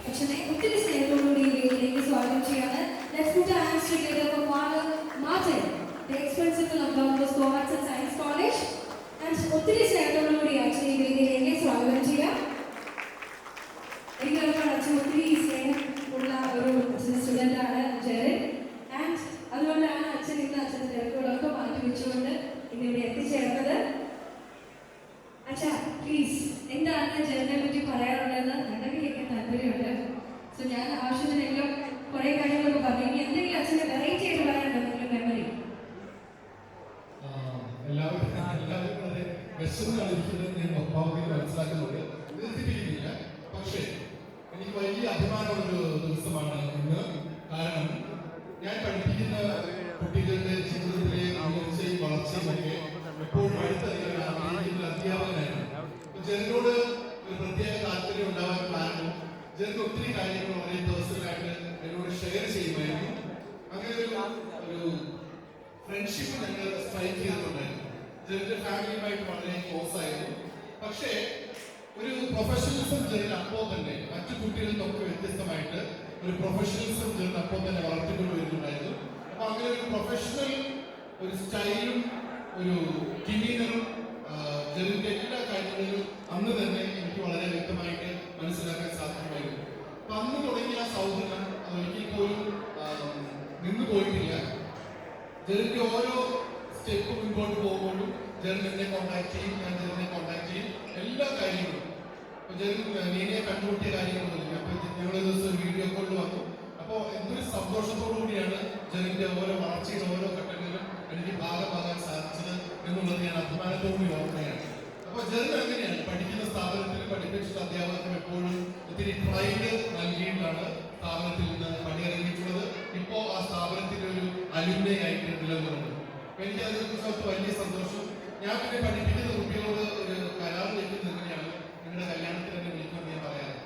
അച്ഛനെ ഒത്തിരി സ്നേഹത്തോടുകൂടി ഈ വേദിയിലേക്ക് സ്വാഗതം ചെയ്യാണ്. Let's put our hands together for Father Martin, the ex-principal of Don Bosco Arts and Science College. And ഒത്തിരി സ്നേഹത്തോടുകൂടി അച്ഛനെ ഈ വേദിയിലേക്ക് സ്വാഗതം ചെയ്യാം. എനിക്കറിയാം അച്ഛൻ ഒത്തിരി സ്നേഹമുള്ള ഒരു സ്റ്റുഡൻ്റാണ് ജെറിൻ. ആൻഡ് അതുകൊണ്ടാണ് അച്ഛൻ ഇന്ന് അച്ഛൻ്റെ തിരക്കുകളൊക്കെ മാറ്റി വെച്ചുകൊണ്ട് ഇന്ന് ഇവിടെ എത്തിച്ചേർന്നത്. അച്ഛാ പ്ലീസ് എന്താണ് ജെറിനെ പറ്റി പറയാനുള്ളത്? ഞങ്ങൾക്ക് കേൾക്കാൻ താല്പര്യമുണ്ട്. സോ ഞാൻ ആവശ്യത്തിനെല്ലാം കുറേ കാര്യങ്ങളൊക്കെ പറഞ്ഞു. ഇനി എന്തെങ്കിലും അച്ഛനെ വെറൈറ്റി ആയിട്ട് പറയാനുണ്ടോ എന്തെങ്കിലും മെമ്മറി? എല്ലാവരും വളരെ വിശന്നാണ് ഇരിക്കുന്നത് ഞാൻ ഭാവത്തിൽ മനസ്സിലാക്കുന്നുണ്ട്. നിർത്തിപ്പിക്കുന്നില്ല. പക്ഷേ എനിക്ക് വലിയ അഭിമാനമുള്ളൊരു ദിവസമാണ് ഇന്ന്. കാരണം ഞാൻ പഠിപ്പിക്കുന്ന കുട്ടികളുടെ ജീവിതത്തിലെ ഉയർച്ചയും വളർച്ചയും ഒക്കെ എപ്പോഴും അടുത്തറിയാൻ ആഗ്രഹിക്കുന്ന അധ്യാപകനായിരുന്നു. ജെറിനോട് ഒരു പ്രത്യേക താല്പര്യം ഉണ്ടാവാൻ കാരണം ജെറിന് ഒത്തിരി കാര്യങ്ങൾ വളരെ പേഴ്സണലായിട്ട് എന്നോട് ഷെയർ ചെയ്യുമായിരുന്നു. അങ്ങനെ ഒരു ഫ്രണ്ട്ഷിപ്പ് ഞങ്ങൾ സ്ട്രൈക്ക് ചെയ്തിട്ടുണ്ടായിരുന്നു. ജെറിന്റെ ഫാമിലിയുമായിട്ട് വളരെ ക്ലോസ് ആയിരുന്നു. പക്ഷേ ഒരു പ്രൊഫഷണലിസം ജെറിന് അപ്പോൾ തന്നെ മറ്റു കുട്ടികളിൽ നിന്നൊക്കെ വ്യത്യസ്തമായിട്ട് ഒരു പ്രൊഫഷണലിസം ജെറിന് അപ്പോൾ തന്നെ വളർത്തിക്കൊണ്ട് വരുന്നുണ്ടായിരുന്നു. അപ്പൊ അങ്ങനെ ഒരു പ്രൊഫഷണൽ ഒരു സ്റ്റൈലും ഒരു ഡിമീനറും ജെറിന്റെ എല്ലാ കാര്യങ്ങളിലും അന്ന് തന്നെ എനിക്ക് വളരെ വ്യക്തമായിട്ട് മനസ്സിലാക്കാൻ സാധിക്കുമായിരുന്നു. അപ്പൊ അന്ന് തുടങ്ങിയ സൗഹൃദം അതൊരിക്കൽ പോലും നിന്നു പോയിട്ടില്ല. ജെറിന്റെ ഓരോ സ്റ്റെപ്പ് മുൻപോട്ട് പോകുമ്പോഴും ജെറിൻ എന്നെ കോൺടാക്ട് ചെയ്യും, ഞാൻ ജെറിനെ കോൺടാക്ട് ചെയ്യും, എല്ലാ കാര്യങ്ങളും. അപ്പൊ ജെറിൻ നീനെ കണ്ടുമുട്ടിയ കാര്യങ്ങളൊന്നുമില്ല. അപ്പൊ ഞങ്ങളൊരു ദിവസം വീഡിയോ കോളിൽ വന്നു. അപ്പോൾ എന്തൊരു സന്തോഷത്തോടു കൂടിയാണ് ജെറിന്റെ ഓരോ വളർച്ചയുടെ ഓരോ ഘട്ടങ്ങളിലും എനിക്ക് ഭാഗമാകാൻ സാധിച്ചത് എന്നുള്ളത് ഞാൻ അഭിമാനത്തോടുകൂടി ഓർക്കുകയാണ്. അപ്പൊ ജെറിൻ അങ്ങനെയാണ് പഠിക്കുന്ന സ്ഥാപനത്തിൽ പഠിപ്പിച്ചിട്ട് അധ്യാപകർക്ക് എപ്പോഴും ഒത്തിരി പ്രൈഡ് നൽകിയിട്ടാണ് സ്ഥാപനത്തിൽ നിന്ന് പണിയിറങ്ങിയിട്ടുള്ളത്. ഇപ്പോ ആ സ്ഥാപനത്തിന്റെ ഒരു അലുമിനി ആയിട്ട് നിലനിൽക്കുന്നുണ്ട്. അപ്പൊ എനിക്ക് അതിനെക്കുറിച്ച് വലിയ സന്തോഷം. ഞാൻ പിന്നെ പഠിപ്പിക്കുന്ന കുട്ടികളോട് ഒരു കരാർ വെക്കുന്നത് എങ്ങനെയാണ്, നിങ്ങളുടെ കല്യാണത്തിന് തന്നെ വിളിക്കുമെന്ന് ഞാൻ പറയാറ്.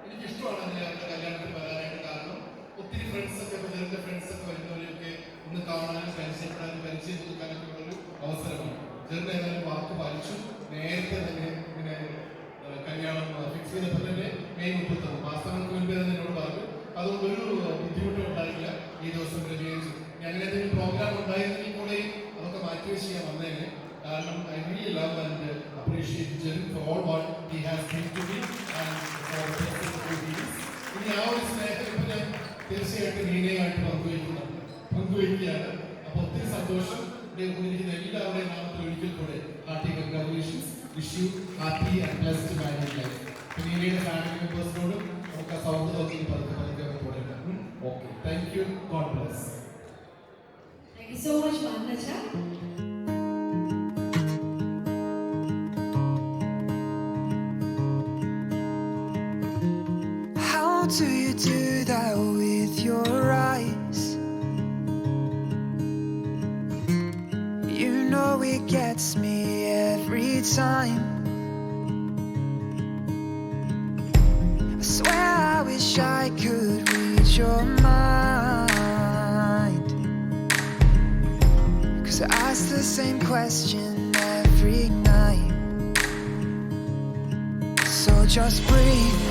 എനിക്കിഷ്ടമാണ് അങ്ങനെ അവരുടെ കല്യാണത്തിൽ വരാനായിട്ട്. കാരണം ഒത്തിരി ഫ്രണ്ട്സൊക്കെ ജെറിന്റെ ഫ്രണ്ട്സൊക്കെ വരുന്നവരെയൊക്കെ ഒന്ന് കാണാനും പരിചയപ്പെടാനും പരിചയം പുതുക്കാനൊക്കെ ഉള്ളൊരു അവസരമാണ്. ജെറിൻ ഏതായാലും വാക്ക് പാലിച്ചു. നേരത്തെ തന്നെ ഇങ്ങനെ കല്യാണം ഫിക്സ് ചെയ്തപ്പോൾ തന്നെ മെയ് 31 മാസങ്ങൾക്ക് മുൻപേ തന്നെ എന്നോട് പറഞ്ഞു. അതുകൊണ്ടൊരു ബുദ്ധിമുട്ടും ഉണ്ടായില്ല. ഈ ദിവസം ക്രമീകരിച്ചു. അങ്ങനെ എന്തെങ്കിലും പ്രോഗ്രാം ഉണ്ടായിരുന്നെങ്കിൽ കൂടെ അതൊക്കെ മാറ്റിവെച്ച് ഞാൻ വന്നേനെ. കാരണം I really love and appreciate Jerin for all what he has been to me and for ഇനി ആ ഒരു സ്നേഹം ഇപ്പൊ ഞാൻ തീർച്ചയായിട്ടും നീനയുമായിട്ട് പങ്കുവയ്ക്കുകയാണ്. അപ്പൊ ഒത്തിരി സന്തോഷം. ഇവിടെ കൂടിയിരിക്കുന്ന എല്ലാവരുടെയും നാമത്തിൽ ഒരിക്കൽ കൂടെ hearty congratulations. Wish you happy and blessed married life. നീനയുടെ ഫാമിലി മെമ്പേഴ്സിനോടും നമുക്ക് ആ സൗഹൃദമൊക്കെ പതുക്കെ തുടരാം. Okay, thank you. God bless. Thank you so much, Mannacha. How do you do that with your eyes? You know it gets me every time. I swear I wish I could read your mind, 'cause I ask the same question every night. So just breathe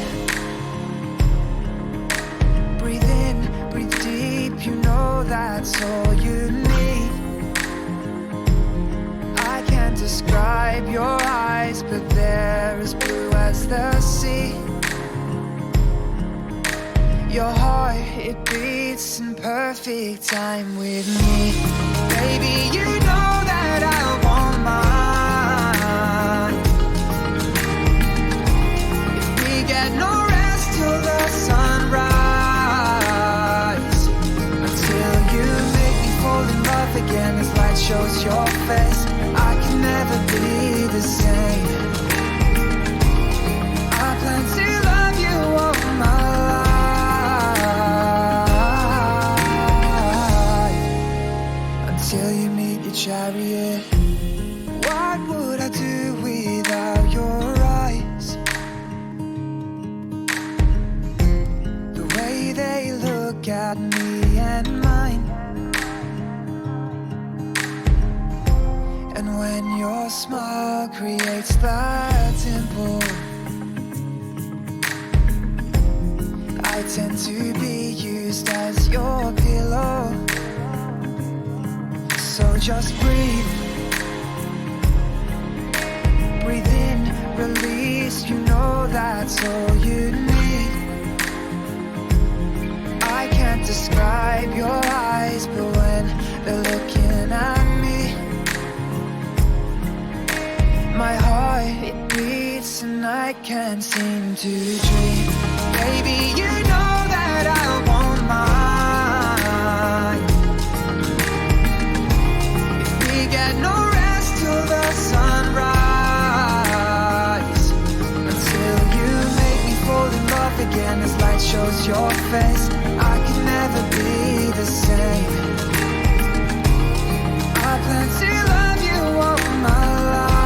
in, breathe deep. You know that's all you need. I can't describe your eyes, but they're as blue as the sea. Your heart, it beats in perfect time with me. Baby, you know that I want mine. If we get no rest till the sunrise, until you make me fall in love again as light shows your face, I can never be the same. I plan to love you all my life, until you meet your chariot. What would I do without your eyes? The way they look at me and mine. And when your smile creates that dimple, I tend to be used as your pillow. So just breathe. Breathe in, release, you know that's all you need. I can't describe your eyes, but when they're looking at me, my heart, it beats and I can't seem to dream. Baby, you know that I want mine. If we get no rest till the sunrise, until you make me fall in love again as light shows your face, I can never be the same. I plan to love you all my life,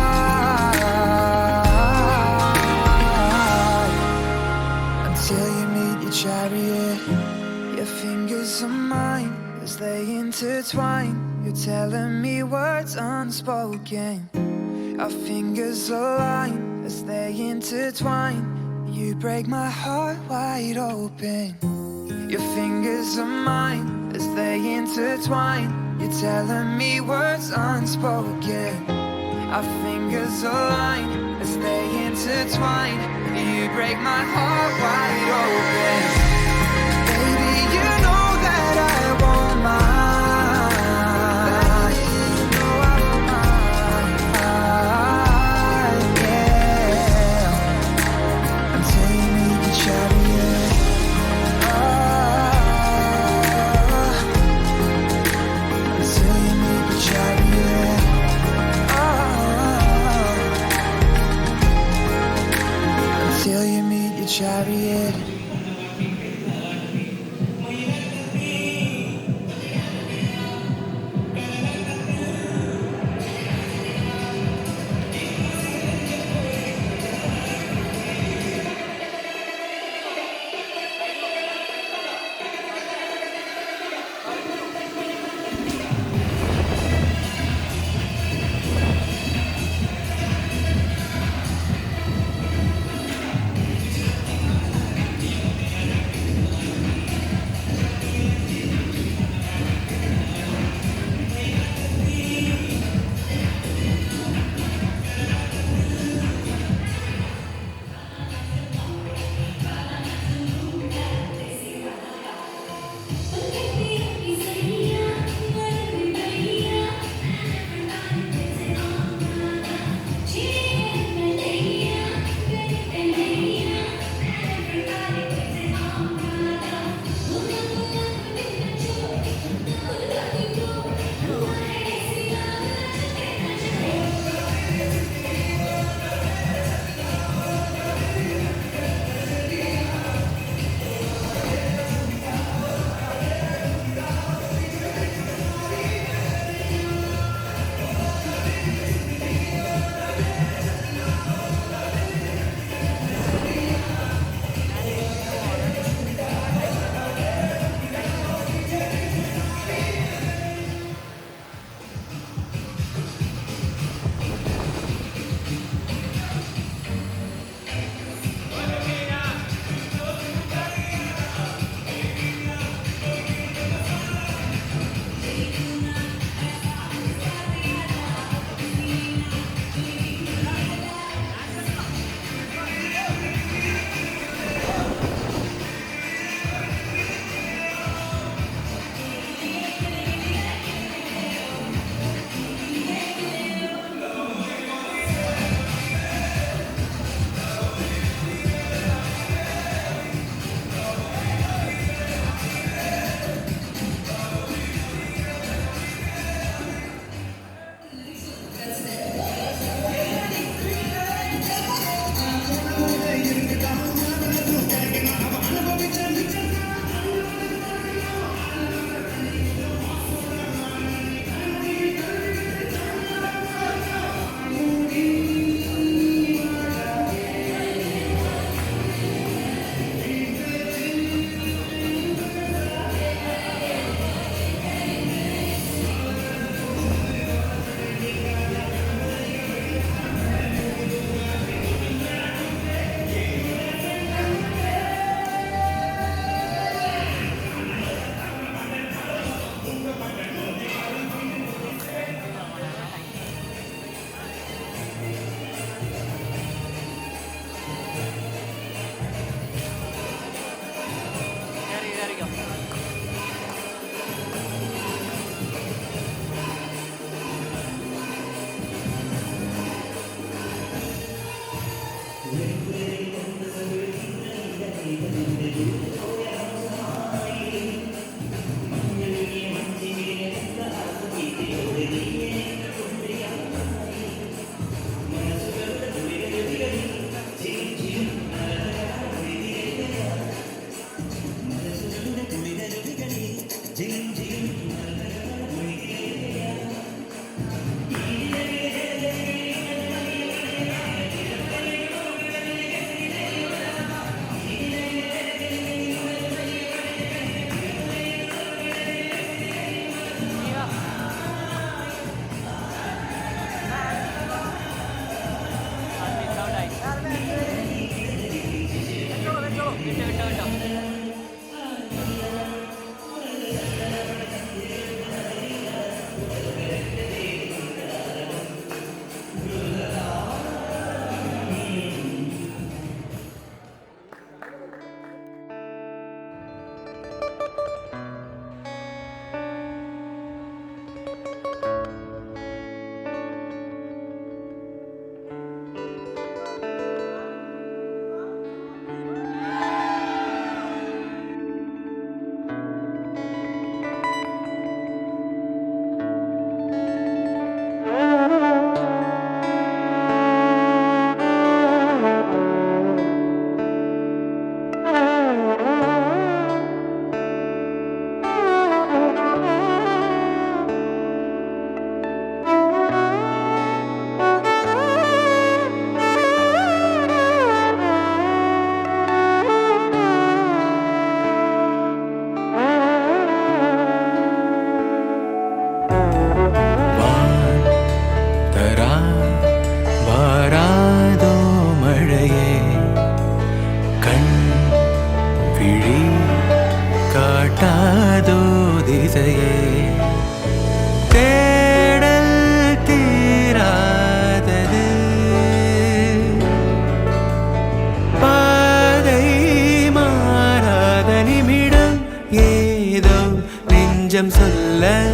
until you meet your chariot. Your fingers are mine as they intertwine. You're telling me words unspoken. Our fingers align as they intertwine. You break my heart wide open. Your fingers are mine as they intertwine. You're telling me words unspoken. Our fingers align as they intertwine. You break my heart wide open. Baby, you know that I want mine. You know I want mine. Yeah. Until you meet your chariot. Until you meet your chariot. Until you meet your chariot.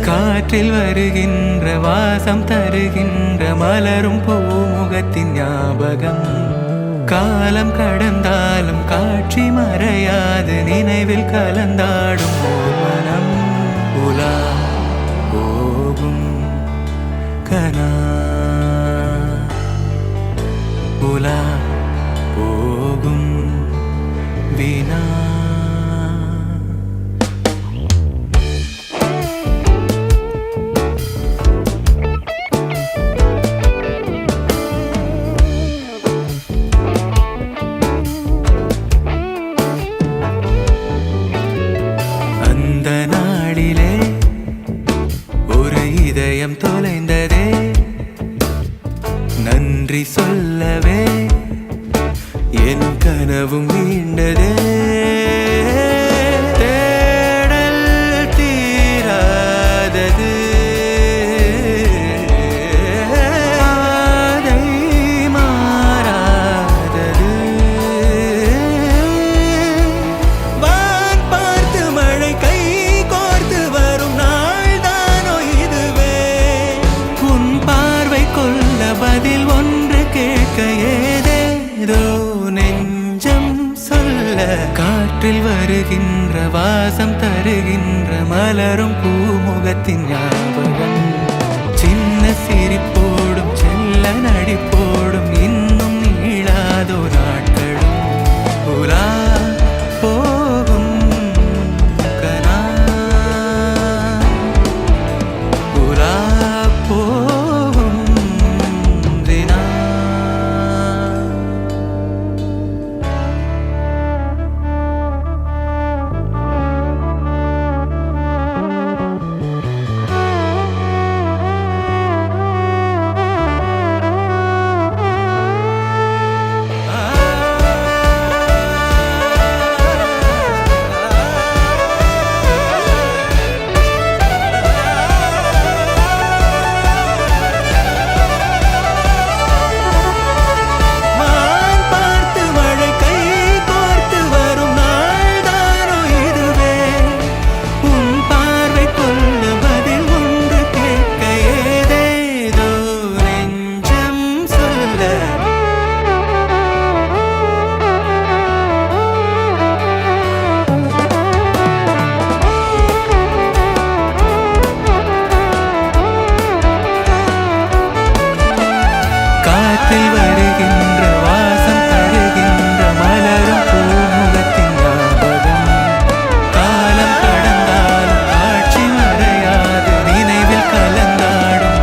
காற்றில் வருகின்ற வாசம் தருகின்ற மலரும் பூமுகத்தின் ஞாபகம். காலம் கடந்தாலும் காட்சி மறையாது நினைவில் கலந்தாடும் மனம். உலா போகும் கனா உலா போகும் வீணா. அந்த நாளிலே ஒரு இதயம் தொலைந்ததே, நன்றி சொல்லவே என் கனவும் மீண்டதே. தேடல் தீராதது, பாதை மாறாதது. வான் பார்த்து மழை கை கோர்த்து வரும் நாள் தானோ இதுவே. உன் பார்வை கொள்ள பதில் ஒன்று கேட்க ஏதேதோ நெஞ்சம் சொல்ல. காற்றில் வருகின்ற வாசம் தருகின்ற மலரும் பூமுகத்தின் ஞாபகம். சின்ன சிரிப்போடும் செல்ல நடிப்போடும் இன்னும் நீளாதோ நாட்களும். உலா போகும் கனா உலா போகும் தினா. வான் பார்த்து மழை கை கோர்த்து வரும் நாள் தானோ இதுவே. உன் பார்வை கொள்ள பதில் ஒன்று கேட்க ஏதேதோ நெஞ்சம் சொல்ல. காற்றில் வருகின்ற வாசம் தருகின்ற மலரும் பூமுகத்தின் ஞாபகம். காலம் கடந்தாலும் காட்சி மறையாது நினைவில் கலந்தாடும்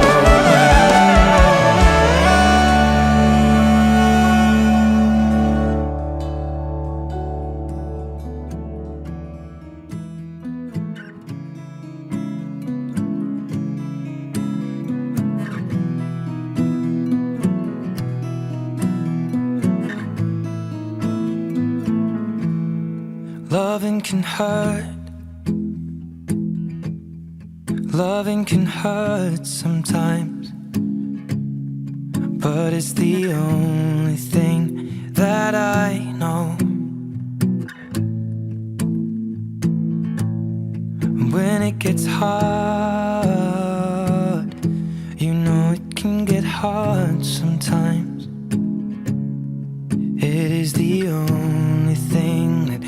Loving can hurt. Loving can hurt sometimes, but it's the only thing that I know. When it gets hard, you know it can get hard sometimes. It is the only thing that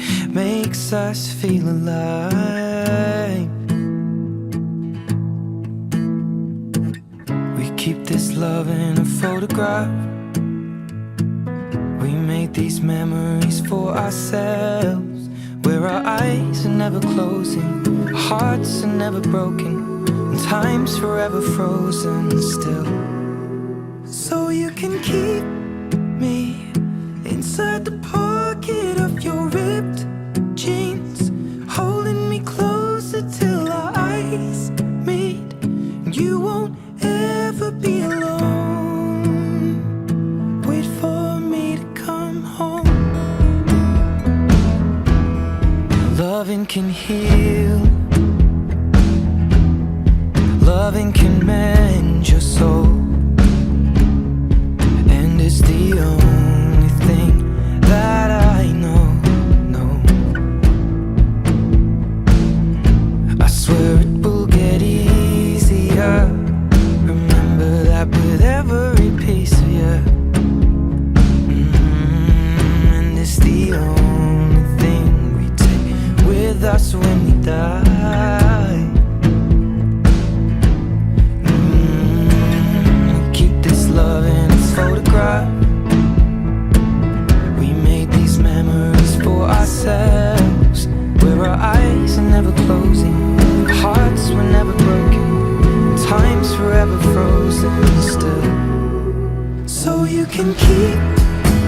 makes us feel alive. We keep this love in a photograph. We made these memories for ourselves, where our eyes are never closing, hearts are never broken, and time's forever frozen still. So you can keep me inside the pocket of your ripped jeans, holding me closer till our eyes meet. You won't ever be alone. Wait for me to come home. Loving can heal. Loving can mend your soul. And it's the only thing that I know. I swear it will get easier. you can keep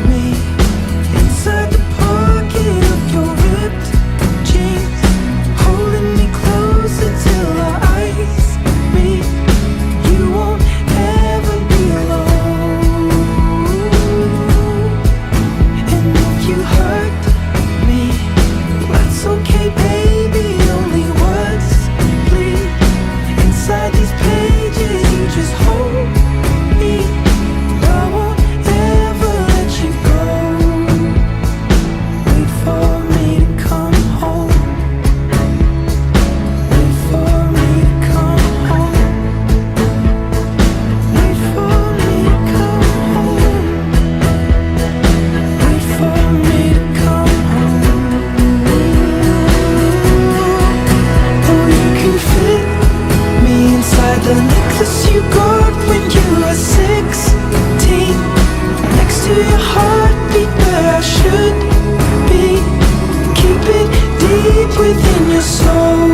me inside the pocket of your ripped jeans, holding me closer till our eyes meet. You won't ever be alone. And if you hurt me, that's okay, baby. Only words bleed inside these pages. You just hold me. I won't ever let you go. Wait for me to come home. Wait for me to come home. Wait for me to come home. Wait for me to come home. Oh, you can fit me inside the necklace you got when you were 16, next to your heartbeat where I should be. Keep it deep within your soul.